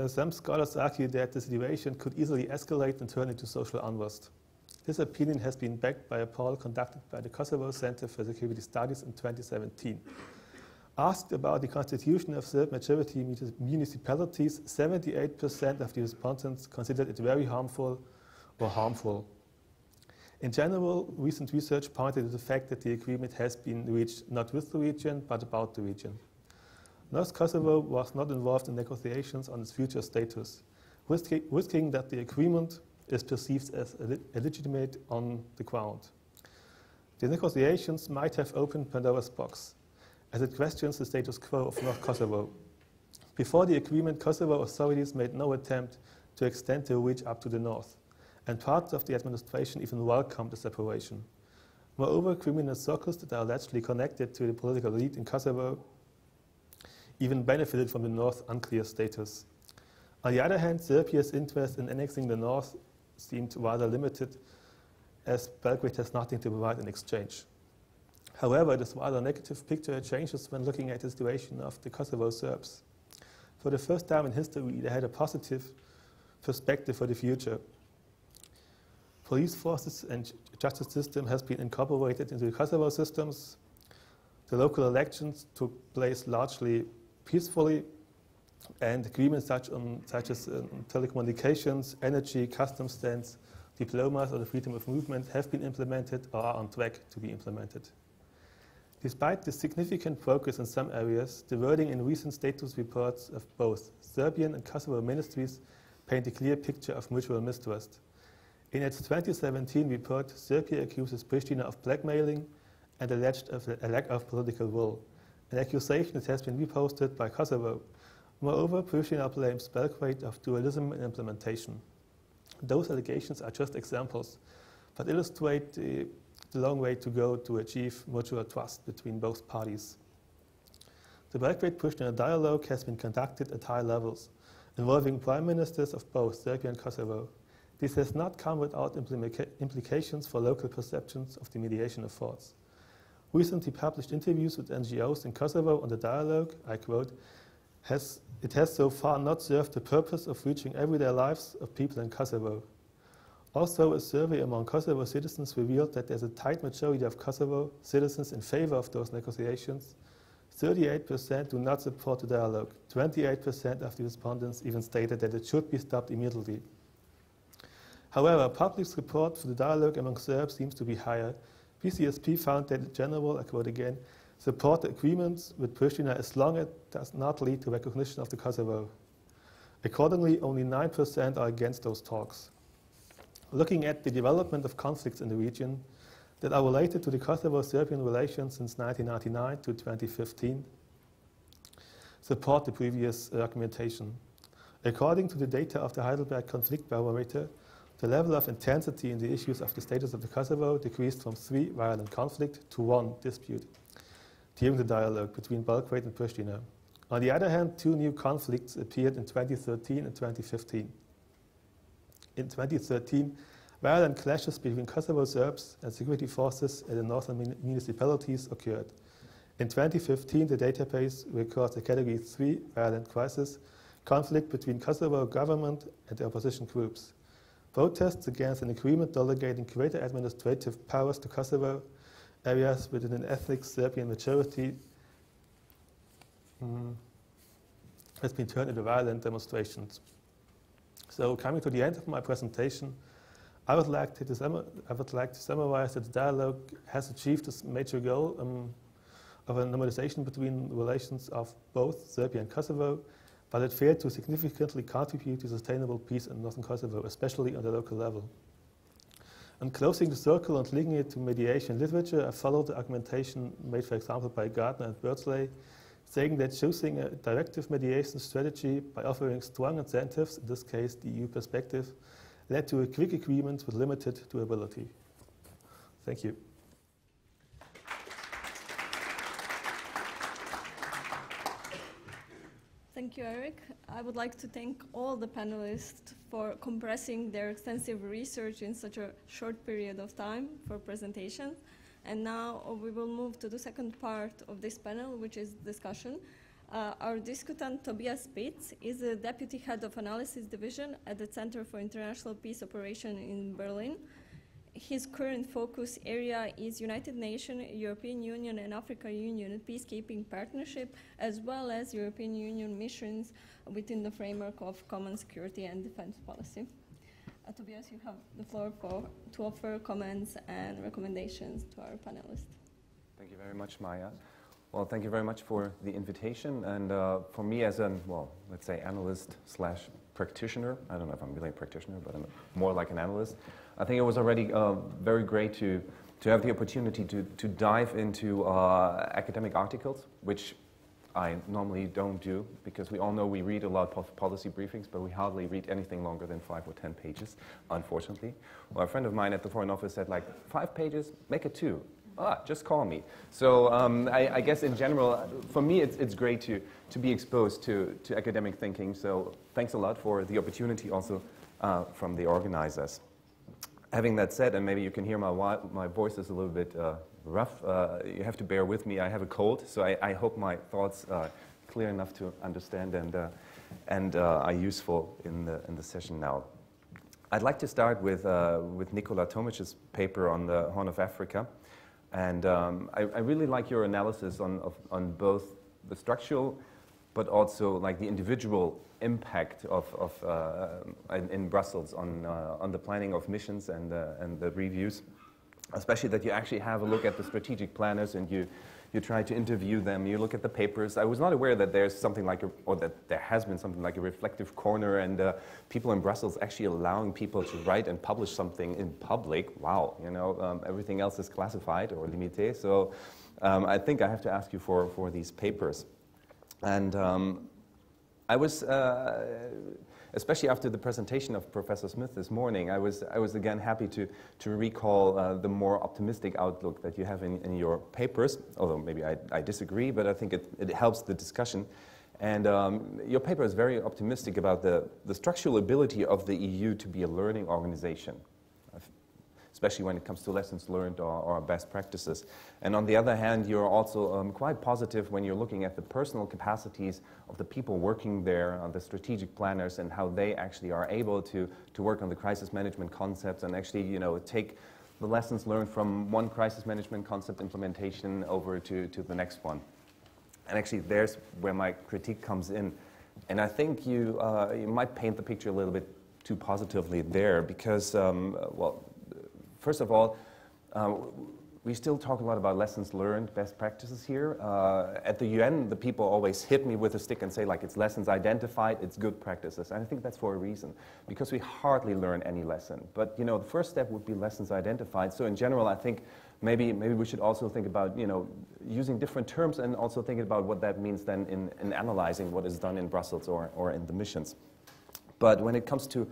Some scholars argue that the situation could easily escalate and turn into social unrest. This opinion has been backed by a poll conducted by the Kosovo Center for Security Studies in 2017. Asked about the constitution of Serb majority municipalities, 78% of the respondents considered it very harmful or harmful. In general, recent research pointed to the fact that the agreement has been reached not with the region, but about the region. North Kosovo was not involved in negotiations on its future status, risking that the agreement is perceived as illegitimate on the ground. The negotiations might have opened Pandora's box, as it questions the status quo of North Kosovo. Before the agreement, Kosovo authorities made no attempt to extend the reach up to the north, and parts of the administration even welcomed the separation. Moreover, criminal circles that are allegedly connected to the political elite in Kosovo even benefited from the North's unclear status. On the other hand, Serbia's interest in annexing the North seemed rather limited, as Belgrade has nothing to provide in exchange. However, this rather negative picture changes when looking at the situation of the Kosovo Serbs. For the first time in history, they had a positive perspective for the future. Police forces and justice system has been incorporated into the Kosovo systems. The local elections took place largely peacefully, and agreements such as telecommunications, energy, customs stands, diplomas, or the freedom of movement have been implemented or are on track to be implemented. Despite the significant progress in some areas, the wording in recent status reports of both Serbian and Kosovo ministries paint a clear picture of mutual mistrust. In its 2017 report, Serbia accuses Pristina of blackmailing and alleged a lack of political will, an accusation that has been reposted by Kosovo. Moreover, Pristina blames Belgrade of dualism in implementation. Those allegations are just examples, but illustrate the long way to go to achieve mutual trust between both parties. The Belgrade-Pristina dialogue has been conducted at high levels, involving prime ministers of both Serbia and Kosovo. This has not come without implications for local perceptions of the mediation efforts. Recently published interviews with NGOs in Kosovo on the dialogue, I quote, it has so far not served the purpose of reaching everyday lives of people in Kosovo. Also, a survey among Kosovo citizens revealed that there's a tight majority of Kosovo citizens in favor of those negotiations. 38% do not support the dialogue. 28% of the respondents even stated that it should be stopped immediately. However, public support for the dialogue among Serbs seems to be higher. PCSP found that in general, I quote again, support the agreements with Pristina as long as it does not lead to recognition of the Kosovo. Accordingly, only 9% are against those talks. Looking at the development of conflicts in the region that are related to the Kosovo-Serbian relations since 1999 to 2015, support the previous argumentation. According to the data of the Heidelberg Conflict Barometer, the level of intensity in the issues of the status of the Kosovo decreased from 3 violent conflict to 1 dispute during the dialogue between Belgrade and Pristina. On the other hand, 2 new conflicts appeared in 2013 and 2015. In 2013, violent clashes between Kosovo Serbs and security forces in the northern municipalities occurred. In 2015, the database records a Category 3 violent crisis, conflict between Kosovo government and the opposition groups. Protests against an agreement delegating greater administrative powers to Kosovo areas within an ethnic Serbian majority has been turned into violent demonstrations. So coming to the end of my presentation, I would like to summarize that the dialogue has achieved this major goal of a normalization between relations of both Serbia and Kosovo, but it failed to significantly contribute to sustainable peace in northern Kosovo, especially on the local level. And closing the circle and linking it to mediation literature, I followed the argumentation made, for example, by Gardner and Beardsley, saying that choosing a directive mediation strategy by offering strong incentives, in this case the EU perspective, led to a quick agreement with limited durability. Thank you. Thank you, Erik. I would like to thank all the panelists for compressing their extensive research in such a short period of time for presentations. And now we will move to the second part of this panel, which is discussion. Our discutant, Tobias Pietz, is the Deputy Head of Analysis Division at the Center for International Peace Operation in Berlin. His current focus area is United Nations, European Union and African Union peacekeeping partnership, as well as European Union missions within the framework of common security and defense policy. Tobias, you have the floor to offer comments and recommendations to our panelists. Thank you very much, Maja. Well, thank you very much for the invitation. And for me as an, well, let's say analyst slash practitioner, I don't know if I'm really a practitioner, but I'm more like an analyst. I think it was already very great to have the opportunity to dive into academic articles, which I normally don't do, because we all know we read a lot of policy briefings, but we hardly read anything longer than 5 or 10 pages, unfortunately. Well, a friend of mine at the Foreign Office said, like, 5 pages, make it 2. Just call me. So I guess in general, for me, it's great to be exposed to academic thinking. So thanks a lot for the opportunity also from the organizers. Having that said, and maybe you can hear my voice is a little bit rough. You have to bear with me. I have a cold, so I hope my thoughts are clear enough to understand and are useful in the session now. I'd like to start with Nikola Tomić's paper on the Horn of Africa. And I really like your analysis on both the structural, but also like the individual impact in Brussels on the planning of missions and the reviews, especially that you actually have a look at the strategic planners and you try to interview them, you look at the papers. I was not aware that there's something like or that there has been something like a reflective corner and people in Brussels actually allowing people to write and publish something in public. Wow, you know, everything else is classified or limité. So I think I have to ask you for these papers. And I was, especially after the presentation of Professor Smith this morning, I was again happy to recall the more optimistic outlook that you have in your papers, although maybe I disagree, but I think it helps the discussion. And your paper is very optimistic about the structural ability of the EU to be a learning organization, especially when it comes to lessons learned or best practices. And on the other hand, you're also quite positive when you're looking at the personal capacities of the people working there, the strategic planners, and how they actually are able to work on the crisis management concepts and actually, you know, take the lessons learned from one crisis management concept implementation over to the next one. And actually, there's where my critique comes in. And I think you might paint the picture a little bit too positively there because, well, first of all, we still talk a lot about lessons learned, best practices here. At the UN, the people always hit me with a stick and say, like, it's lessons identified, it's good practices. And I think that's for a reason, because we hardly learn any lesson. But, you know, the first step would be lessons identified. So in general, I think maybe we should also think about, you know, using different terms and also thinking about what that means then in analyzing what is done in Brussels or in the missions. But when it comes to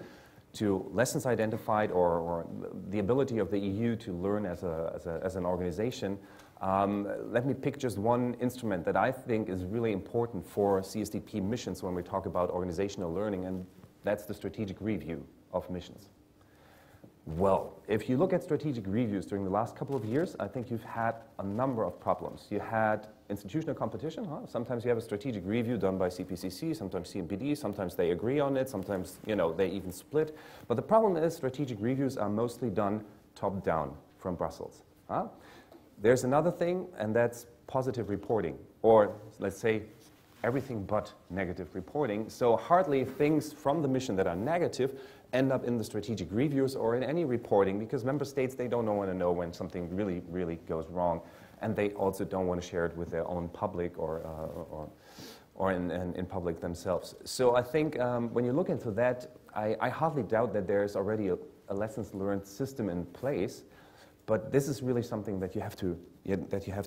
lessons identified or the ability of the EU to learn as an organization, let me pick just one instrument that I think is really important for CSDP missions when we talk about organizational learning, and that's the strategic review of missions. Well, if you look at strategic reviews during the last couple of years, I think you've had a number of problems. You had institutional competition. Sometimes you have a strategic review done by CPCC, sometimes CMPD, sometimes they agree on it, sometimes, you know, they even split. But the problem is strategic reviews are mostly done top-down from Brussels. There's another thing, and that's positive reporting, or let's say everything but negative reporting. So hardly things from the mission that are negative end up in the strategic reviews or in any reporting, because member states, they don't want to know when something really, really goes wrong, and they also don't want to share it with their own public or in public themselves. So I think when you look into that, I hardly doubt that there's already a lessons learned system in place, but this is really something that you have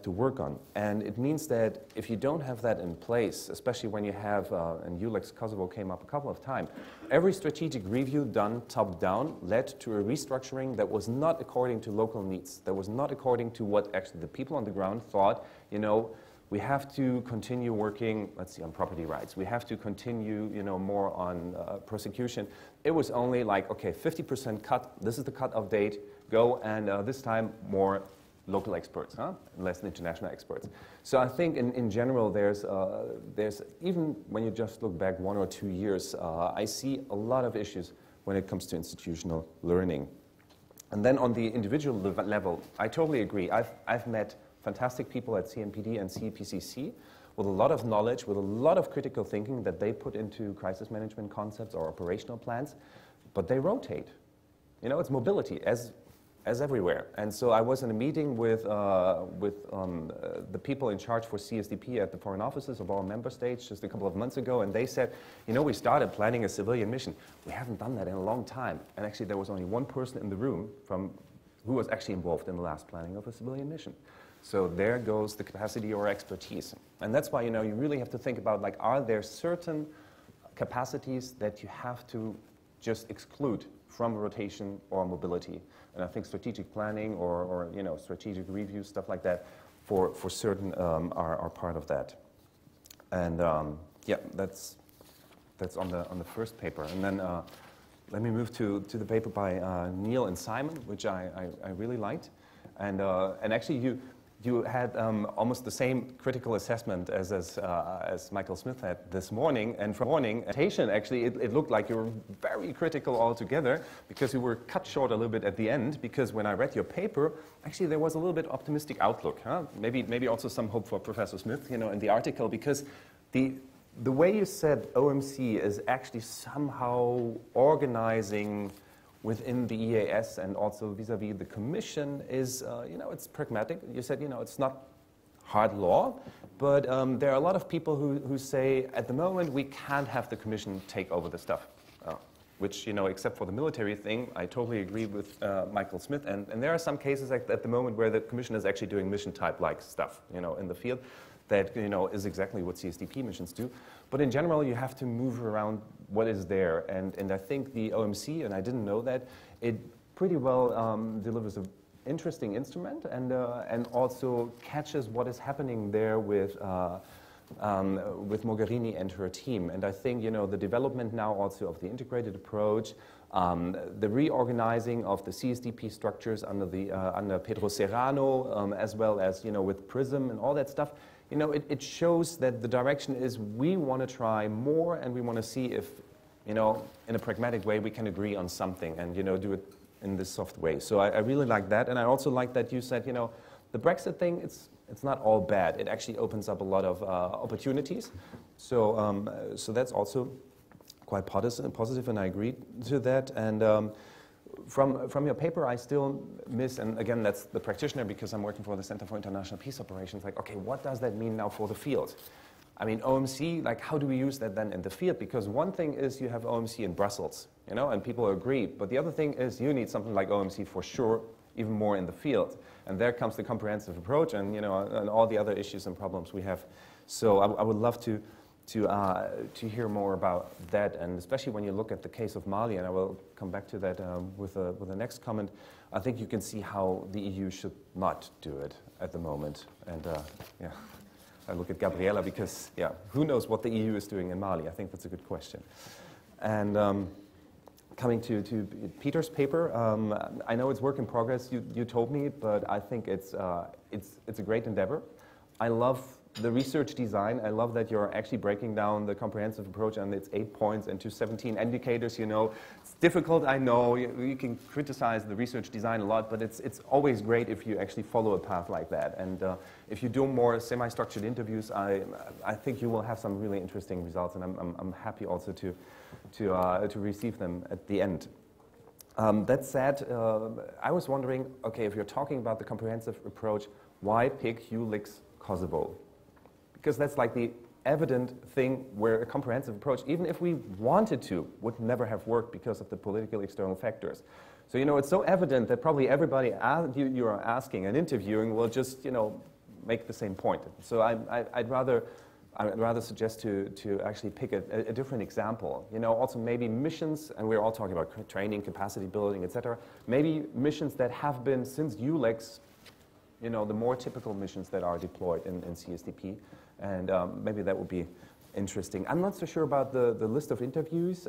to work on. And it means that if you don't have that in place, especially when you have, and ULEX Kosovo came up a couple of times, every strategic review done top-down led to a restructuring that was not according to local needs, that was not according to what actually the people on the ground thought, you know, We have to continue working, let's see, on property rights. We have to continue, more on prosecution. It was only like, okay, 50% cut. This is the cut-off date. Go, and this time more local experts, less international experts. So I think in general, there's even when you just look back 1 or 2 years, I see a lot of issues when it comes to institutional learning. And then on the individual level, I totally agree. I've met fantastic people at CMPD and CPCC with a lot of knowledge, with a lot of critical thinking that they put into crisis management concepts or operational plans, but they rotate. It's mobility as everywhere. And so I was in a meeting with the people in charge for CSDP at the foreign offices of our member states just a couple of months ago, and they said, we started planning a civilian mission. We haven't done that in a long time. And actually there was only one person in the room who was actually involved in the last planning of a civilian mission. So there goes the capacity or expertise. And that's why, you really have to think about, like, are there certain capacities that you have to just exclude from rotation or mobility? And I think strategic planning or strategic review, stuff like that, for certain are part of that. And that's on the first paper. And then let me move to the paper by Neil and Simon, which I really liked. And actually you had almost the same critical assessment as Michael Smith had this morning. And from morning presentation, actually, it looked like you were very critical altogether, because you were cut short a little bit at the end. Because when I read your paper, actually there was a little bit optimistic outlook. Maybe also some hope for Professor Smith, in the article, because the way you said OMC is actually somehow organizing within the EAS and also vis-a-vis the Commission is, it's pragmatic. You said, it's not hard law, but there are a lot of people who say, at the moment, we can't have the Commission take over the stuff, which, except for the military thing, I totally agree with Michael Smith. And there are some cases at the moment where the Commission is actually doing mission-type-like stuff, in the field that, is exactly what CSDP missions do. But in general, you have to move around what is there. And I think the OMC, and I didn't know that, it pretty well delivers an interesting instrument and also catches what is happening there with Mogherini and her team. And I think, the development now also of the integrated approach, the reorganizing of the CSDP structures under Pedro Serrano, as well as, with PRISM and all that stuff, it shows that the direction is we want to try more, and we want to see if, in a pragmatic way, we can agree on something and, do it in this soft way. So I really like that. And I also like that you said, the Brexit thing, it's not all bad. It actually opens up a lot of opportunities. So that's also quite positive, and I agree to that. And from your paper, I still miss, and again, that's the practitioner, because I'm working for the Center for International Peace Operations, like, okay, what does that mean now for the field? I mean, OMC, like, how do we use that then in the field? Because one thing is you have OMC in Brussels, and people agree. But the other thing is you need something like OMC for sure, even more in the field. And there comes the comprehensive approach and, and all the other issues and problems we have. So I would love to hear more about that, and especially when you look at the case of Mali, and I will come back to that with the next comment. I think you can see how the EU should not do it at the moment. And I look at Gabriela because, who knows what the EU is doing in Mali? I think that's a good question. And coming to Peter's paper, I know it's work in progress, you told me, but I think it's a great endeavor. I love the research design. I love that you're actually breaking down the comprehensive approach and its 8 points into 17 indicators. It's difficult, I know. You can criticize the research design a lot, but it's always great if you actually follow a path like that. And if you do more semi-structured interviews, I think you will have some really interesting results, and I'm happy also to receive them at the end. That said, I was wondering, okay, if you're talking about the comprehensive approach, why pick EULEX Kosovo? Because that's like the evident thing where a comprehensive approach, even if we wanted to, would never have worked because of the political external factors. So, it's so evident that probably everybody you are asking and interviewing will just, make the same point. So I'd rather suggest to actually pick a different example. Also maybe missions, and we're all talking about training, capacity building, etc. Maybe missions that have been, since EULEX, you know, the more typical missions that are deployed in CSDP, and maybe that would be interesting. I'm not so sure about the list of interviews.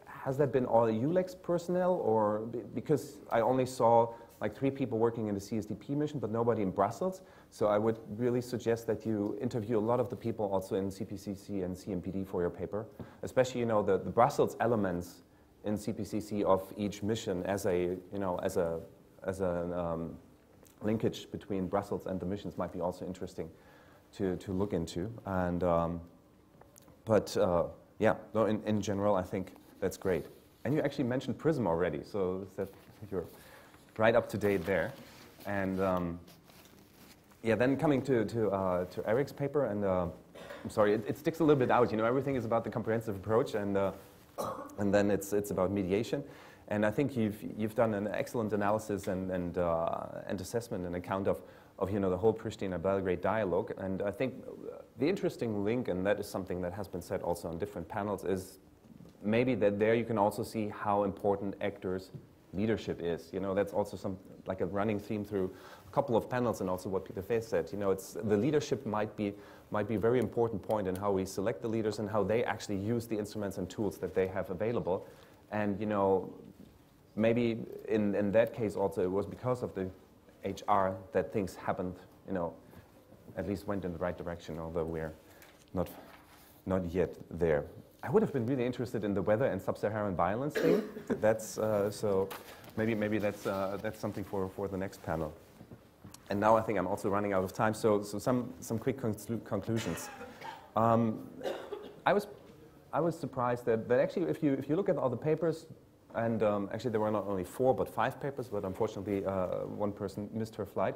Has that been all EULEX personnel, or because I only saw like 3 people working in the CSDP mission, but nobody in Brussels. So I would really suggest that you interview a lot of the people also in CPCC and CMPD for your paper, especially, you know, the Brussels elements in CPCC of each mission as a, you know, as a linkage between Brussels and the missions might be also interesting to look into. And yeah, no, in general, I think that's great. And you actually mentioned PRISM already, so that you're right up to date there. And yeah, then coming to Erik's paper, and I'm sorry, it sticks a little bit out. You know, everything is about the comprehensive approach, and then it's about mediation. And I think you've done an excellent analysis and assessment and account of you know, the whole Pristina-Belgrade dialogue. And I think the interesting link, and that is something that has been said also on different panels, is maybe that there you can also see how important actors' leadership is. You know, that's also like a running theme through a couple of panels, and also what Peter Faith said. You know, it's the leadership might be a very important point in how we select the leaders and how they actually use the instruments and tools that they have available. And you know, maybe in that case also it was because of the HR that things happened, you know, at least went in the right direction, although we're not yet there. I would have been really interested in the weather and sub-Saharan violence thing. That's so maybe that's something for the next panel. And now I think I'm also running out of time. So some quick conclusions. I was surprised that actually if you look at all the papers, and actually there were not only 4 but 5 papers, but unfortunately one person missed her flight.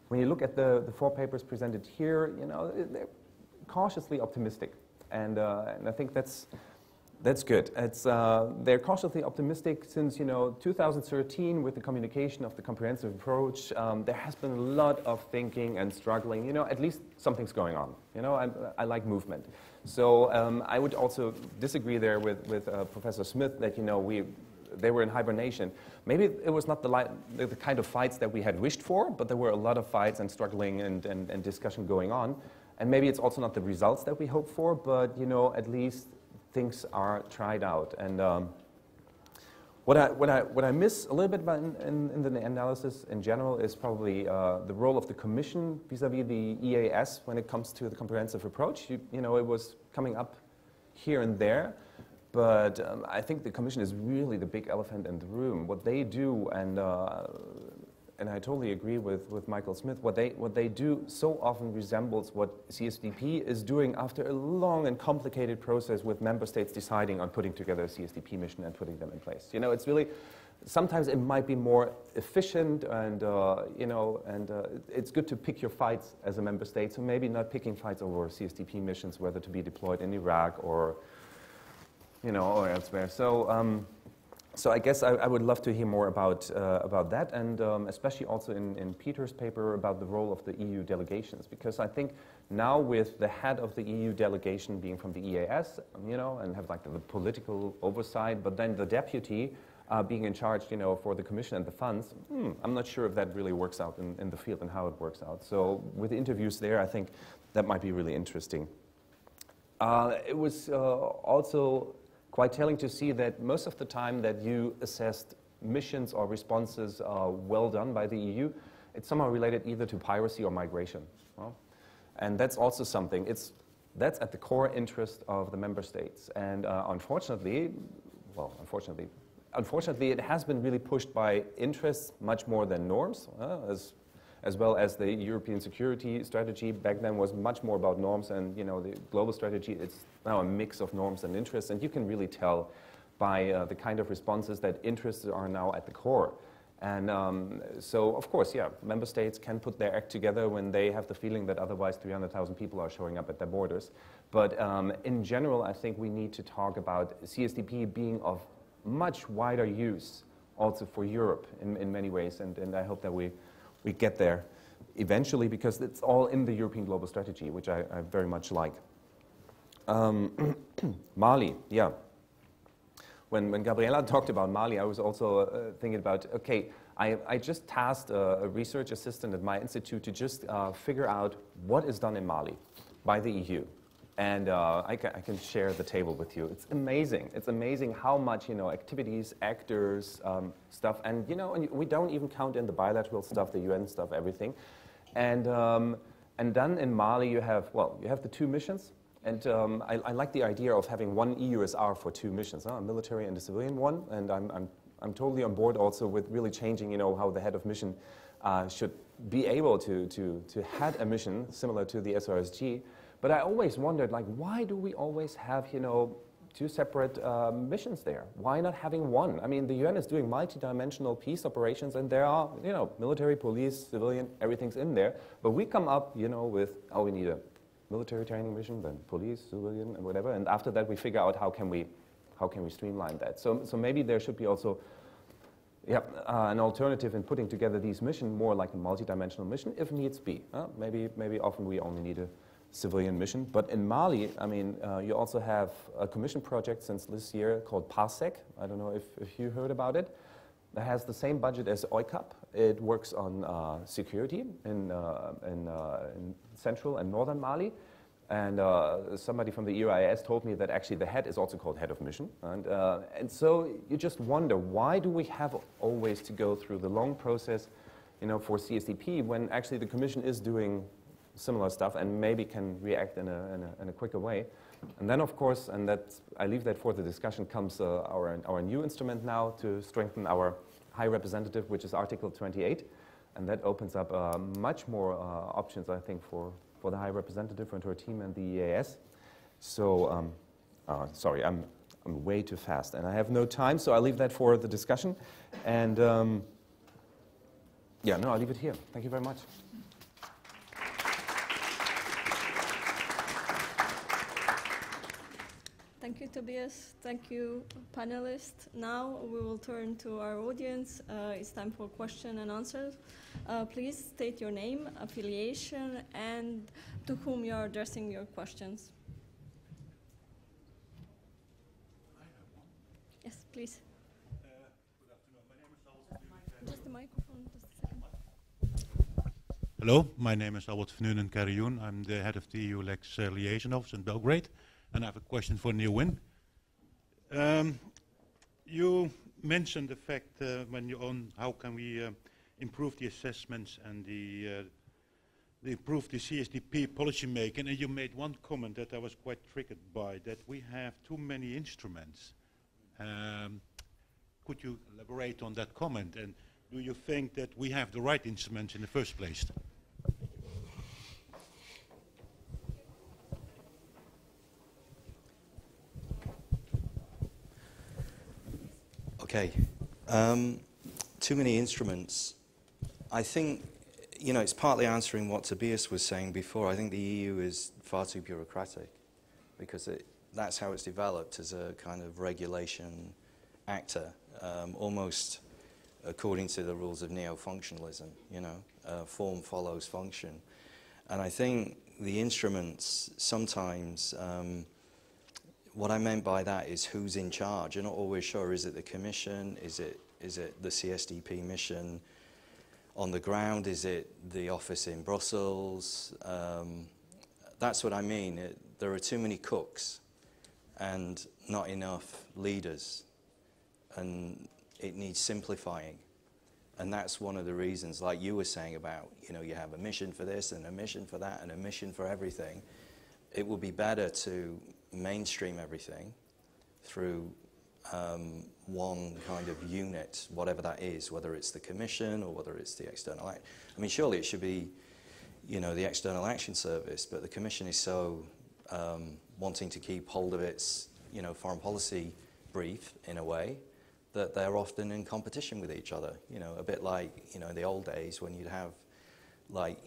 When you look at the 4 papers presented here, you know, they're cautiously optimistic. And I think that's good. It's they're cautiously optimistic since, you know, 2013 with the communication of the comprehensive approach. There has been a lot of thinking and struggling. You know, at least something's going on. You know, I like movement. So I would also disagree there with Professor Smith that, you know, they were in hibernation. Maybe it was not the kind of fights that we had wished for, but there were a lot of fights and struggling and discussion going on. And maybe it's also not the results that we hope for, but, you know, at least things are tried out. And what I miss a little bit about in the analysis in general is probably the role of the Commission vis-à-vis the EAS when it comes to the comprehensive approach. You know, it was coming up here and there, but I think the Commission is really the big elephant in the room. What they do, and I totally agree with Michael Smith, what they do so often resembles what CSDP is doing after a long and complicated process with member states deciding on putting together a CSDP mission and putting them in place. You know, it's really, sometimes it might be more efficient and, you know, and it's good to pick your fights as a member state, so maybe not picking fights over CSDP missions, whether to be deployed in Iraq or, you know, or elsewhere. So I guess I would love to hear more about that, and especially also in Peter's paper about the role of the EU delegations, because I think now with the head of the EU delegation being from the EAS, you know, and have like the political oversight, but then the deputy being in charge, you know, for the Commission and the funds, I'm not sure if that really works out in the field and how it works out. So with the interviews there, I think that might be really interesting. It was also quite telling to see that most of the time that you assessed missions or responses well done by the EU, it's somehow related either to piracy or migration. Well, and that's also something, that's at the core interest of the member states. And unfortunately, it has been really pushed by interests much more than norms, as well as the European security strategy back then was much more about norms, and you know, the global strategy, it's now a mix of norms and interests, and you can really tell by the kind of responses that interests are now at the core. And so, of course, yeah, member states can put their act together when they have the feeling that otherwise 300,000 people are showing up at their borders. But in general, I think we need to talk about CSDP being of much wider use also for Europe in many ways, and I hope that we get there eventually, because it's all in the European global strategy, which I very much like. Mali, yeah. when Gabriela talked about Mali, I was also thinking about, okay, I just tasked a research assistant at my institute to just figure out what is done in Mali by the EU. And I can share the table with you. It's amazing. It's amazing how much, activities, actors, stuff, and, and we don't even count in the bilateral stuff, the UN stuff, everything. And then in Mali you have the 2 missions. And I like the idea of having one EUSR for 2 missions, a military and a civilian one. And I'm totally on board also with really changing, how the head of mission should be able to head a mission similar to the SRSG. But I always wondered, why do we always have, 2 separate missions there? Why not having one? I mean, the UN is doing multi-dimensional peace operations, and there are, military, police, civilian, everything's in there. But we come up, with, we need a military training mission, then police, civilian, and whatever. And after that, we figure out how can we streamline that. So maybe there should be also an alternative in putting together these missions more like a multi-dimensional mission, if needs be. Maybe often we only need a civilian mission. But in Mali, I mean, you also have a commission project since this year called PASEC. I don't know if you heard about it. It has the same budget as EUCAP. It works on security in central and northern Mali. And somebody from the EUIS told me that actually the head is also called head of mission. And so you just wonder, why do we have always to go through the long process, for CSDP when actually the commission is doing similar stuff and maybe can react in a quicker way. And then, of course, and I leave that for the discussion, comes our new instrument now to strengthen our High Representative, which is Article 28. And that opens up much more options, I think, for the High Representative and her team and the EAS. So, sorry, I'm way too fast, and I have no time, so I'll leave that for the discussion. And I'll leave it here. Thank you very much. Thank you, Tobias. Thank you, panelists. Now we will turn to our audience. It's time for question and answers. Please state your name, affiliation, and to whom you are addressing your questions. I have one. Yes, please. Good afternoon. My name is Albert. Just the microphone, just a second. Hello, my name is Albert van Nuenen-Carrioen. I'm the head of the EU Lex Liaison Office in Belgrade. And I have a question for Winn. You mentioned the fact when you how can we improve the assessments and improve the CSDP policy making, and you made one comment that I was quite triggered by, that we have too many instruments. Could you elaborate on that comment, and do you think that we have the right instruments in the first place? Okay. Too many instruments. I think, it's partly answering what Tobias was saying before. I think the EU is far too bureaucratic because that's how it's developed as a kind of regulation actor, almost according to the rules of neo-functionalism, form follows function. And I think the instruments sometimes, what I meant by that is who's in charge. You're not always sure, is it the Commission, is it the CSDP mission on the ground, is it the office in Brussels? That's what I mean. There are too many cooks and not enough leaders, and it needs simplifying. And that's one of the reasons, like you were saying about, you have a mission for this and a mission for that and a mission for everything. It would be better to mainstream everything through one kind of unit, whatever that is, whether it's the Commission or whether it's the External Action. I mean, surely it should be, the External Action Service, but the Commission is so wanting to keep hold of its, foreign policy brief in a way that they're often in competition with each other. A bit like, in the old days when you'd have, like,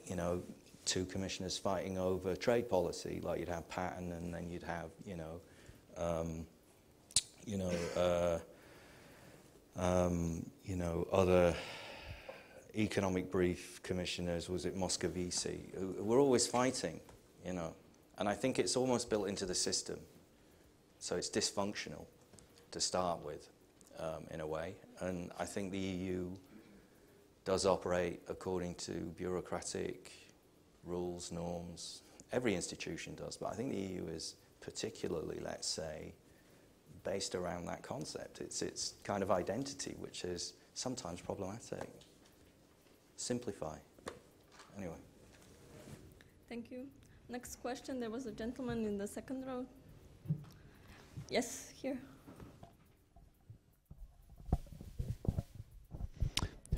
2 commissioners fighting over trade policy, like you'd have Patton and then you'd have, other economic brief commissioners, was it Moscovici, who were always fighting, And I think it's almost built into the system. So it's dysfunctional to start with, in a way. And I think the EU does operate according to bureaucratic rules, norms. Every institution does, but I think the EU is particularly, let's say, based around that concept. It's its kind of identity, which is sometimes problematic. Simplify. Anyway. Thank you. Next question, there was a gentleman in the second row. Yes, here.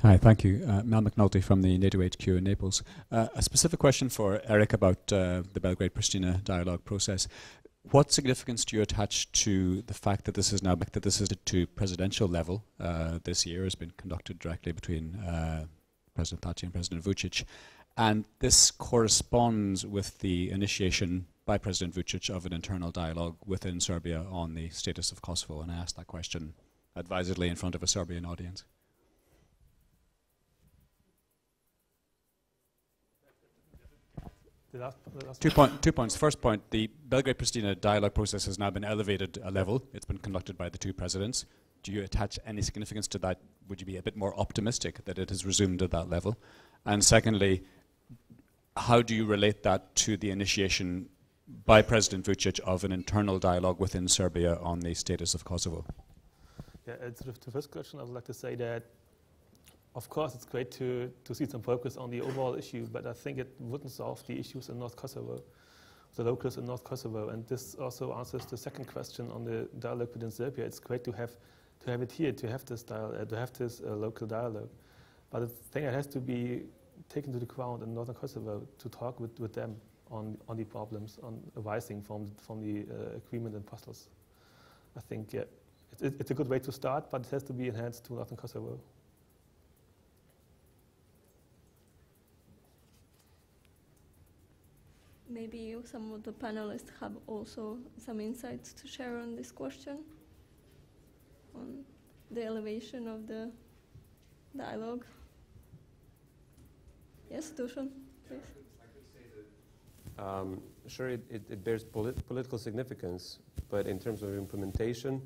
Hi, thank you. Mel McNulty from the NATO HQ in Naples. A specific question for Erik about the Belgrade-Pristina dialogue process. What significance do you attach to the fact that this is now to presidential level this year, has been conducted directly between President Thaci and President Vučić, and this corresponds with the initiation by President Vučić of an internal dialogue within Serbia on the status of Kosovo? And I asked that question advisedly in front of a Serbian audience. The last 2 points. First point, the Belgrade-Pristina dialogue process has now been elevated a level. It's been conducted by the two presidents. Do you attach any significance to that? Would you be a bit more optimistic that it has resumed at that level? And secondly, how do you relate that to the initiation by President Vučić of an internal dialogue within Serbia on the status of Kosovo? Yeah, to the first question, I would like to say that of course, it's great to see some focus on the overall issue, but I think it wouldn't solve the issues in North Kosovo, the locals in North Kosovo. And this also answers the second question on the dialogue within Serbia. It's great to have it here, to have this local dialogue. But I think it has to be taken to the ground in Northern Kosovo to talk with them on the problems, on arising from the agreement in Brussels. I think it's a good way to start, but it has to be enhanced to Northern Kosovo. Maybe some of the panelists have also some insights to share on this question, on the elevation of the dialogue. Yes, Dušan, please. I could say that sure, it bears political significance, but in terms of implementation,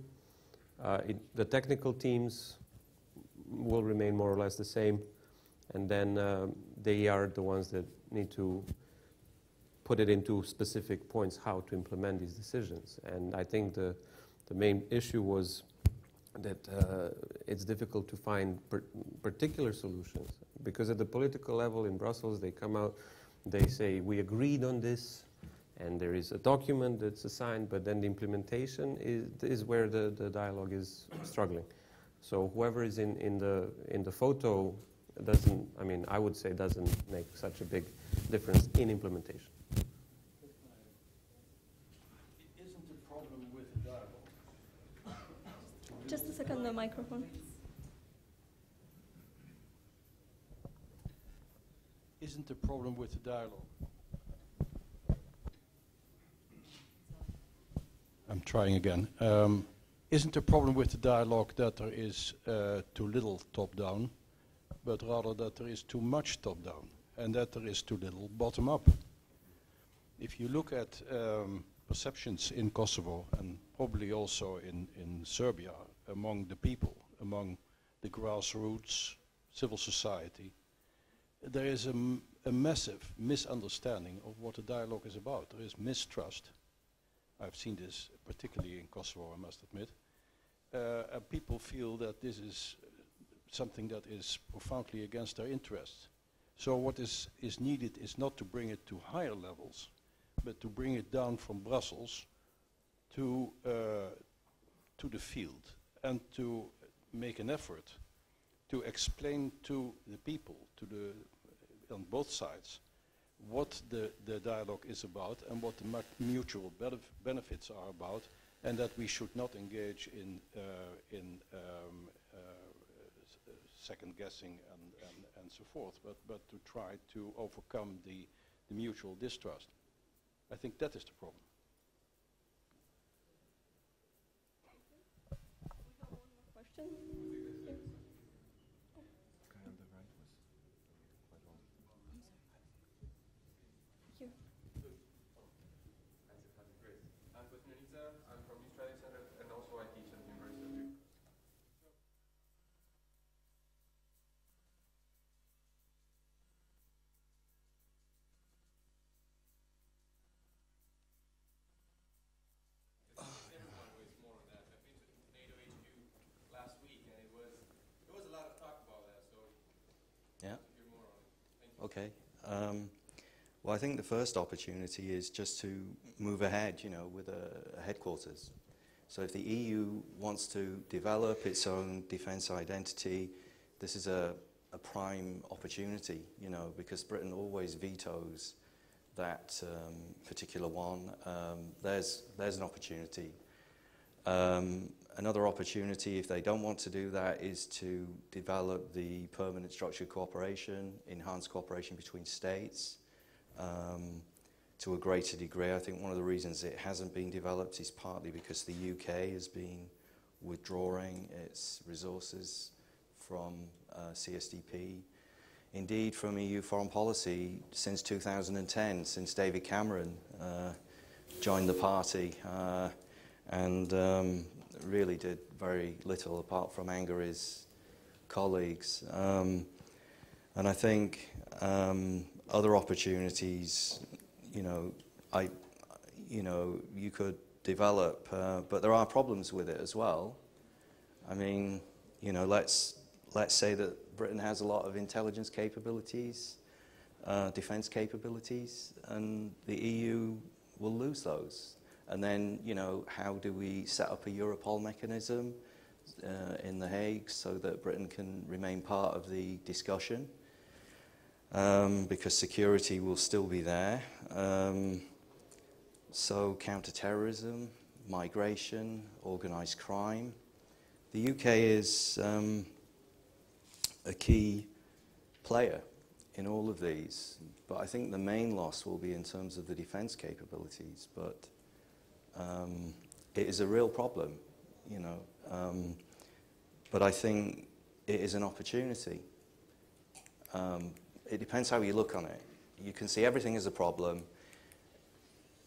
the technical teams will remain more or less the same, and then they are the ones that need to put it into specific points how to implement these decisions. And I think the main issue was that it's difficult to find particular solutions, because at the political level in Brussels they come out, they say we agreed on this and there is a document that's assigned, but then the implementation is where the dialogue is struggling. So whoever is in the photo doesn't, I mean, I would say doesn't make such a big difference in implementation. Just a second, the microphone. Isn't the problem with the dialogue? I'm trying again. Isn't the problem with the dialogue that there is too little top-down, but rather that there is too much top-down, and that there is too little bottom-up? If you look at perceptions in Kosovo, and probably also in Serbia, among the people, among the grassroots, civil society, there is a massive misunderstanding of what the dialogue is about. There is mistrust. I've seen this particularly in Kosovo, I must admit. And people feel that this is something that is profoundly against their interests. So what is needed is not to bring it to higher levels, but to bring it down from Brussels to the field, and to make an effort to explain to the people, on both sides, what the dialogue is about and what the mutual benefits are about, and that we should not engage in second guessing and so forth, but to try to overcome the mutual distrust. I think that is the problem. Question? I'm from Australia Center, and also I teach at the University of Yeah. Okay. Well, I think the first opportunity is just to move ahead, with a headquarters. So if the EU wants to develop its own defence identity, this is a prime opportunity, because Britain always vetoes that particular one. There's an opportunity. Another opportunity, if they don't want to do that, is to develop the permanent structured cooperation, enhanced cooperation between states to a greater degree. I think one of the reasons it hasn't been developed is partly because the UK has been withdrawing its resources from CSDP. Indeed, from EU foreign policy since 2010, since David Cameron joined the party and really did very little apart from anger his colleagues. And I think other opportunities, you could develop, but there are problems with it as well. I mean, let's say that Britain has a lot of intelligence capabilities, defence capabilities, and the EU will lose those. And then, how do we set up a Europol mechanism in The Hague so that Britain can remain part of the discussion? Because security will still be there. So counter-terrorism, migration, organised crime. The UK is a key player in all of these, but I think the main loss will be in terms of the defence capabilities, but it is a real problem, but I think it is an opportunity. It depends how you look on it. You can see everything as a problem.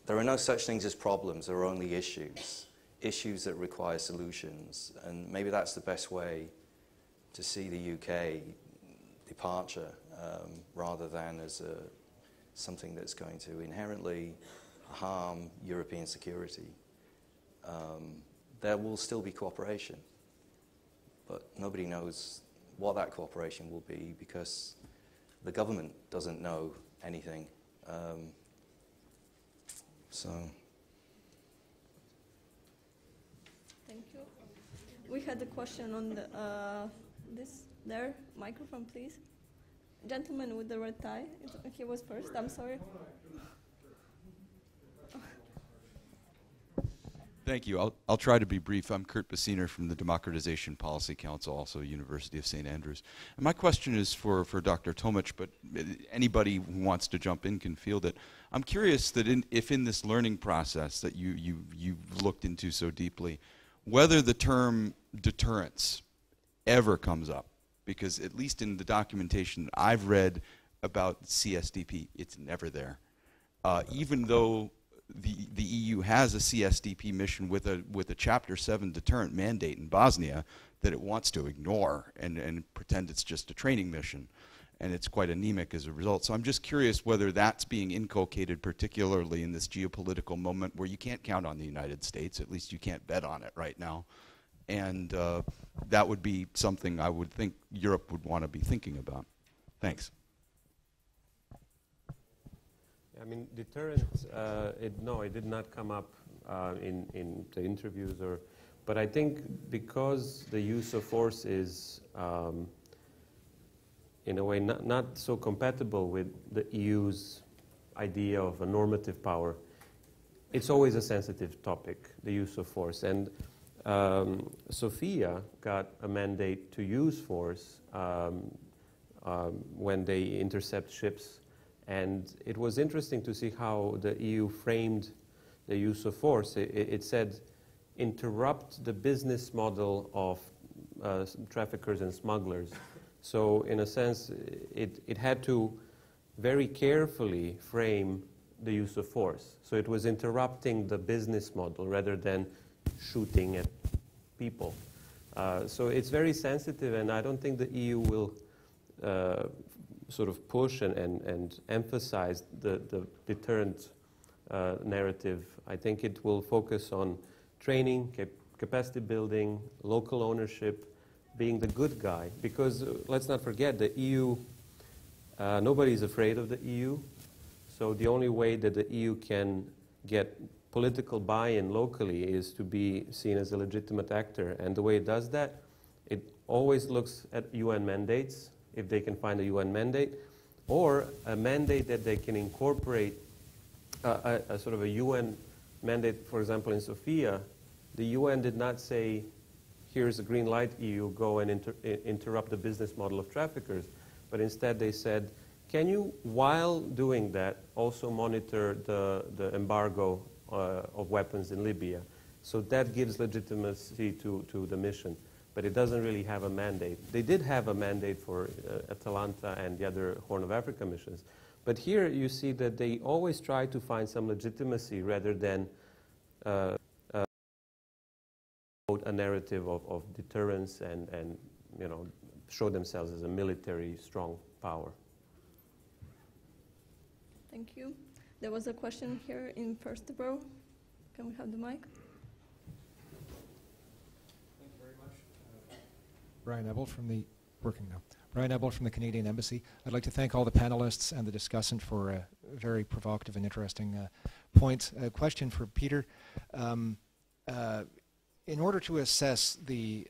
There are no such things as problems, there are only issues that require solutions, and maybe that's the best way to see the UK departure, rather than as something that's going to inherently harm European security. There will still be cooperation, but nobody knows what that cooperation will be because the government doesn't know anything. Thank you. We had a question on the microphone, please. Gentleman with the red tie. He was first. I'm sorry. Thank you. I'll try to be brief. I'm Kurt Bassiner from the Democratization Policy Council, also University of St. Andrews. And my question is for Dr. Tomić, but anybody who wants to jump in can field it. I'm curious that if in this learning process that you've looked into so deeply, whether the term deterrence ever comes up, because at least in the documentation I've read about CSDP, it's never there. Even though the EU has a CSDP mission with a Chapter 7 deterrent mandate in Bosnia that it wants to ignore and pretend it's just a training mission. And it's quite anemic as a result. So I'm just curious whether that's being inculcated particularly in this geopolitical moment where you can't count on the United States, at least you can't bet on it right now. And that would be something I would think Europe would want to be thinking about. Thanks. I mean, deterrence, it did not come up in the interviews, but I think because the use of force is, in a way, not so compatible with the EU's idea of a normative power, it's always a sensitive topic, the use of force. And Sofia got a mandate to use force when they intercept ships. And it was interesting to see how the EU framed the use of force. It said, interrupt the business model of traffickers and smugglers. So in a sense, it had to very carefully frame the use of force. So it was interrupting the business model rather than shooting at people. So it's very sensitive, and I don't think the EU will sort of push and emphasize the deterrent narrative. I think it will focus on training, capacity building, local ownership, being the good guy. Because let's not forget, the EU Nobody's afraid of the EU, so the only way that the EU can get political buy-in locally is to be seen as a legitimate actor. And the way it does that, it always looks at UN mandates, if they can find a UN mandate, or a mandate that they can incorporate, a sort of a UN mandate. For example, in Sofia, the UN did not say, here's a green light, EU, go and interrupt the business model of traffickers. But instead they said, can you, while doing that, also monitor the embargo of weapons in Libya? So that gives legitimacy to the mission. But it doesn't really have a mandate. They did have a mandate for Atalanta and the other Horn of Africa missions. But here you see that they always try to find some legitimacy rather than a narrative of deterrence and you know, show themselves as a military strong power. Thank you. There was a question here in first row. Can we have the mic? Thank you very much. Brian Ebel from the Brian Ebel from the Canadian Embassy. I'd like to thank all the panelists and the discussant for very provocative and interesting points. A question for Peter. In order to assess the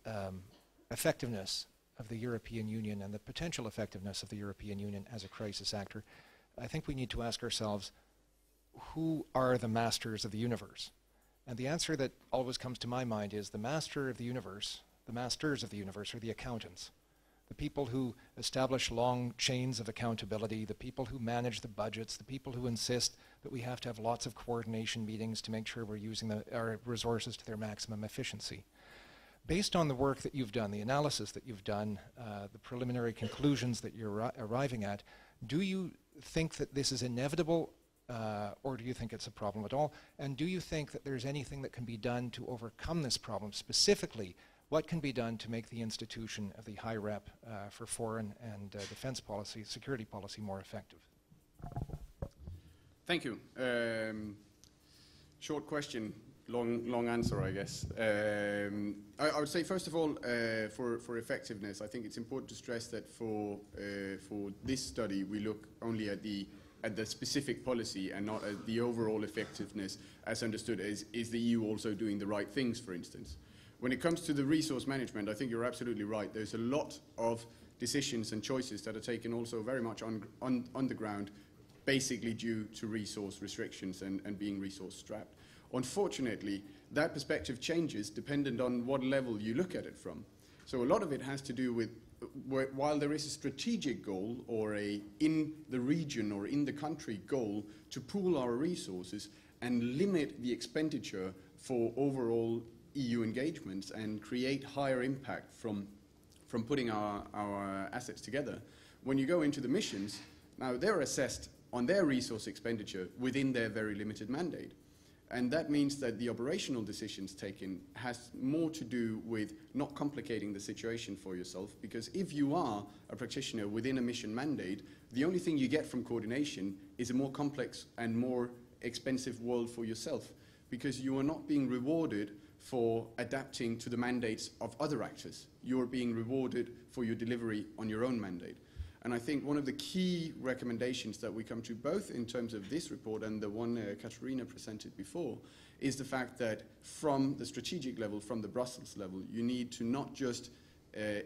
effectiveness of the European Union and the potential effectiveness of the European Union as a crisis actor, I think we need to ask ourselves, who are the masters of the universe? And the answer that always comes to my mind is the master of the universe, the masters of the universe are the accountants. The people who establish long chains of accountability, the people who manage the budgets, the people who insist that we have to have lots of coordination meetings to make sure we're using our resources to their maximum efficiency. Based on the work that you've done, the analysis that you've done, the preliminary conclusions that you're arriving at, do you think that this is inevitable, or do you think it's a problem at all? And do you think that there's anything that can be done to overcome this problem? Specifically, what can be done to make the institution of the High Rep for foreign and defense policy, security policy, more effective? Thank you. Short question, long answer, I guess. I would say, first of all, for effectiveness, I think it's important to stress that for this study, we look only at the specific policy and not at the overall effectiveness as understood as, is the EU also doing the right things, for instance. When it comes to the resource management, I think you're absolutely right. There's a lot of decisions and choices that are taken also very much on the ground, basically due to resource restrictions and being resource strapped. Unfortunately, that perspective changes dependent on what level you look at it from. So a lot of it has to do with, while there is a strategic goal or a in the region or in the country goal to pool our resources and limit the expenditure for overall EU engagements and create higher impact from putting our assets together. When you go into the missions, now they're assessed on their resource expenditure within their very limited mandate. And that means that the operational decisions taken has more to do with not complicating the situation for yourself, because if you are a practitioner within a mission mandate, the only thing you get from coordination is a more complex and more expensive world for yourself, because you are not being rewarded for adapting to the mandates of other actors. You're being rewarded for your delivery on your own mandate. And I think one of the key recommendations that we come to, both in terms of this report and the one Katarina presented before, is the fact that from the strategic level, from the Brussels level, you need to not just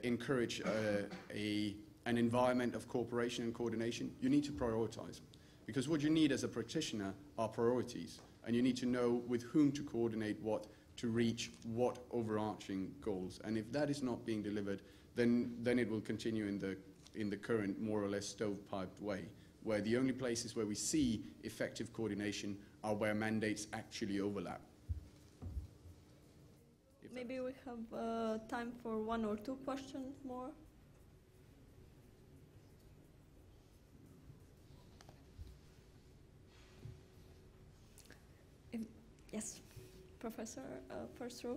encourage an environment of cooperation and coordination, you need to prioritize. Because what you need as a practitioner are priorities, and you need to know with whom to coordinate what to reach what overarching goals. And if that is not being delivered, then it will continue in the current more or less stovepiped way, where the only places where we see effective coordination are where mandates actually overlap. Maybe we have time for one or two questions more. Yes, Professor, first row.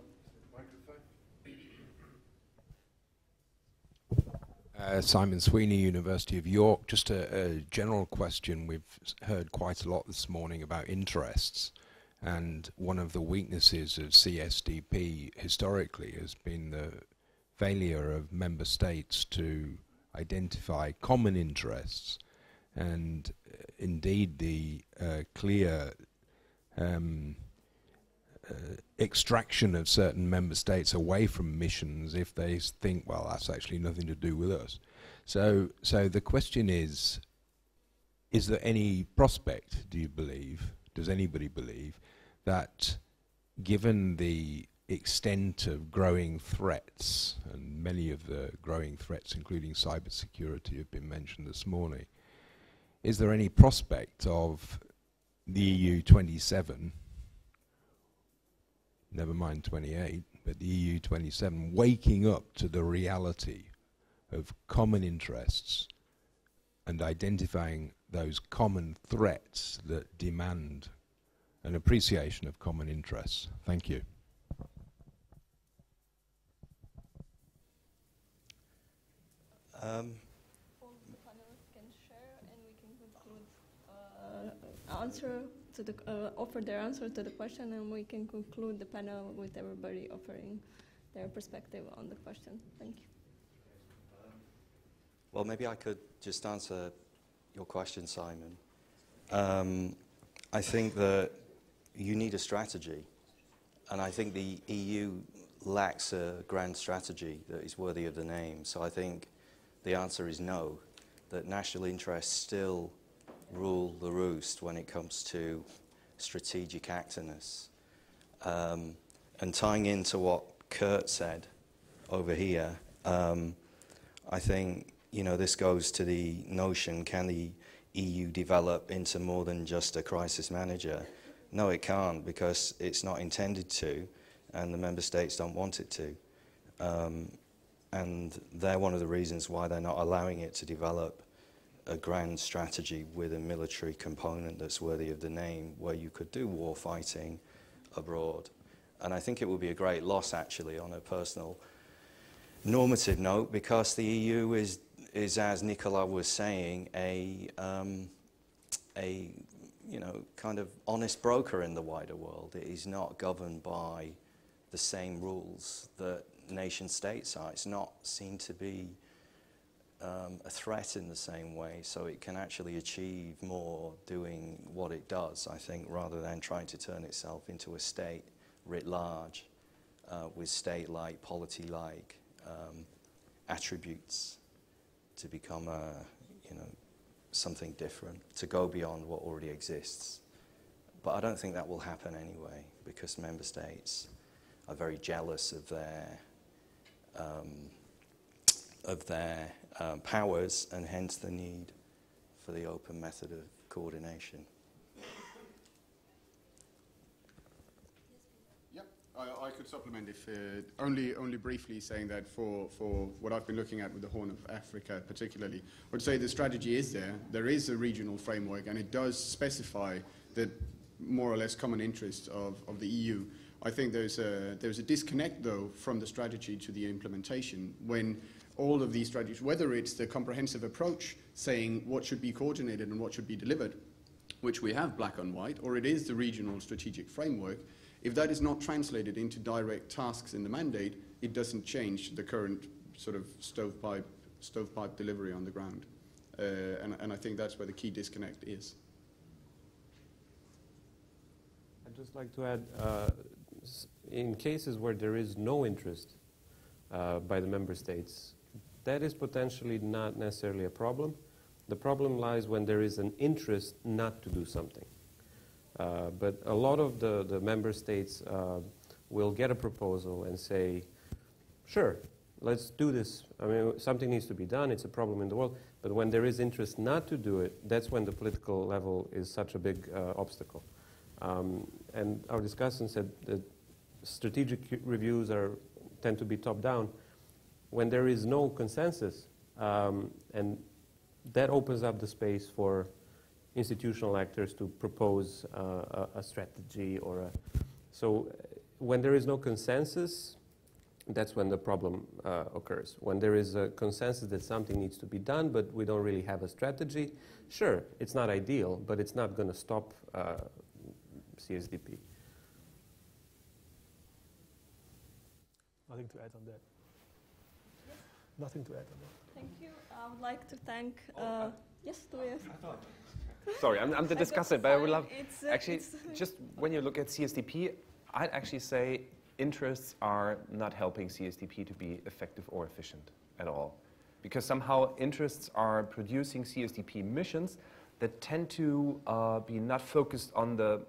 Simon Sweeney, University of York. Just a general question. We've heard quite a lot this morning about interests, and one of the weaknesses of CSDP historically has been the failure of member states to identify common interests. And indeed, the clear extraction of certain member states away from missions if they think, well, that's actually nothing to do with us. So the question is there any prospect, do you believe, does anybody believe, that given the extent of growing threats, and many of the growing threats, including cybersecurity, have been mentioned this morning, is there any prospect of the EU 27, never mind 28, but the EU 27 waking up to the reality of common interests and identifying those common threats that demand an appreciation of common interests? Thank you. All the panelists can share, and we can conclude, offer their answer to the question, and we can conclude the panel with everybody offering their perspective on the question. Thank you. Well, maybe I could just answer your question, Simon. I think that you need a strategy, and I think the EU lacks a grand strategy that is worthy of the name. So I think the answer is no, that national interests still rule the roost when it comes to strategic activeness. And tying into what Kurt said over here, I think, you know, this goes to the notion, can the EU develop into more than just a crisis manager? No, it can't, because it's not intended to, and the member states don't want it to. And they're one of the reasons why they're not allowing it to develop a grand strategy with a military component that's worthy of the name, where you could do war fighting abroad. And I think it would be a great loss, actually, on a personal normative note, because the EU is as Nicola was saying, a you know, kind of honest broker in the wider world. It is not governed by the same rules that nation states are. It's not seen to be a threat in the same way, so it can actually achieve more doing what it does, I think, rather than trying to turn itself into a state writ large with state-like, polity-like attributes to become you know, something different, to go beyond what already exists. But I don't think that will happen anyway, because member states are very jealous of their powers, and hence the need for the open method of coordination. Yep, I could supplement if only briefly, saying that for what I've been looking at with the Horn of Africa particularly, I would say the strategy is there. There is a regional framework, and it does specify the more or less common interests of the EU. I think there's a disconnect, though, from the strategy to the implementation, when all of these strategies, whether it's the comprehensive approach saying what should be coordinated and what should be delivered, which we have black on white, or it is the regional strategic framework, if that is not translated into direct tasks in the mandate, it doesn't change the current sort of stovepipe delivery on the ground. And I think that's where the key disconnect is. I'd just like to add, in cases where there is no interest by the member states, that is potentially not necessarily a problem. The problem lies when there is an interest not to do something. But a lot of the member states will get a proposal and say, sure, let's do this. I mean, something needs to be done. It's a problem in the world. But when there is interest not to do it, that's when the political level is such a big obstacle. And our discussant said that strategic reviews tend to be top-down. When there is no consensus, and that opens up the space for institutional actors to propose a strategy so when there is no consensus, that's when the problem occurs. When there is a consensus that something needs to be done, but we don't really have a strategy, sure, it's not ideal, but it's not going to stop CSDP. Nothing to add on that. Nothing to add on that. Thank you. I would like to thank, yes, Tobias. Sorry, I'm the discussant, but I would love, actually, it's just when you look at CSDP, I'd actually say interests are not helping CSDP to be effective or efficient at all. Because somehow interests are producing CSDP missions that tend to be not focused on the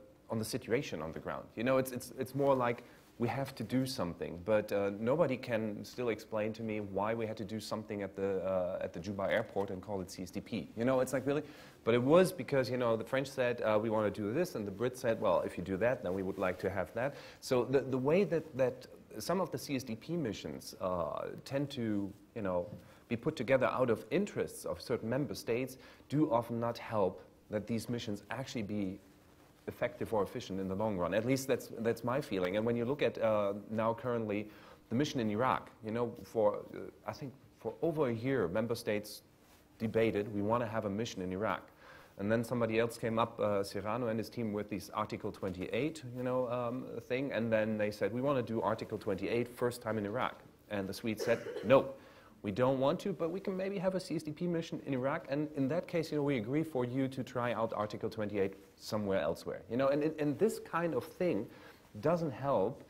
situation on the ground. You know, it's more like we have to do something, but nobody can still explain to me why we had to do something at the Juba airport and call it CSDP. You know, it's like really, but it was because, you know, the French said we want to do this, and the Brits said, well, if you do that, then we would like to have that. So the way that some of the CSDP missions tend to, you know, be put together out of interests of certain member states do often not help that these missions actually be effective or efficient in the long run. At least that's my feeling. And when you look at now currently the mission in Iraq, you know, for I think for over a year, member states debated we want to have a mission in Iraq. And then somebody else came up, Serrano and his team, with this Article 28, you know, thing. And then they said, we want to do Article 28 first time in Iraq. And the Swedes said, no, we don't want to, but we can maybe have a CSDP mission in Iraq. And in that case, you know, we agree for you to try out Article 28 somewhere elsewhere. You know, and this kind of thing doesn't help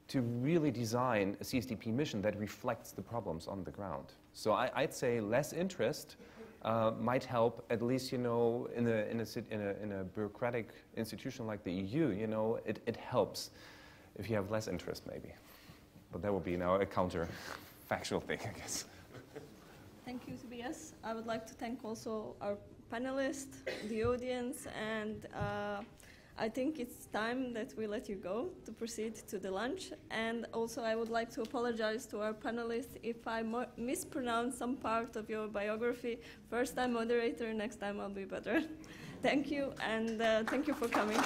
to really design a CSDP mission that reflects the problems on the ground. So I'd say less interest might help, at least, you know, in a bureaucratic institution like the EU, you know, it helps if you have less interest, maybe. But that would be now a counterfactual thing, I guess. Thank you, Tobias. I would like to thank also our panelists, the audience, and I think it's time that we let you go to proceed to the lunch. And also I would like to apologize to our panelists if I mispronounce some part of your biography. First time moderator, next time I'll be better. Thank you, and thank you for coming.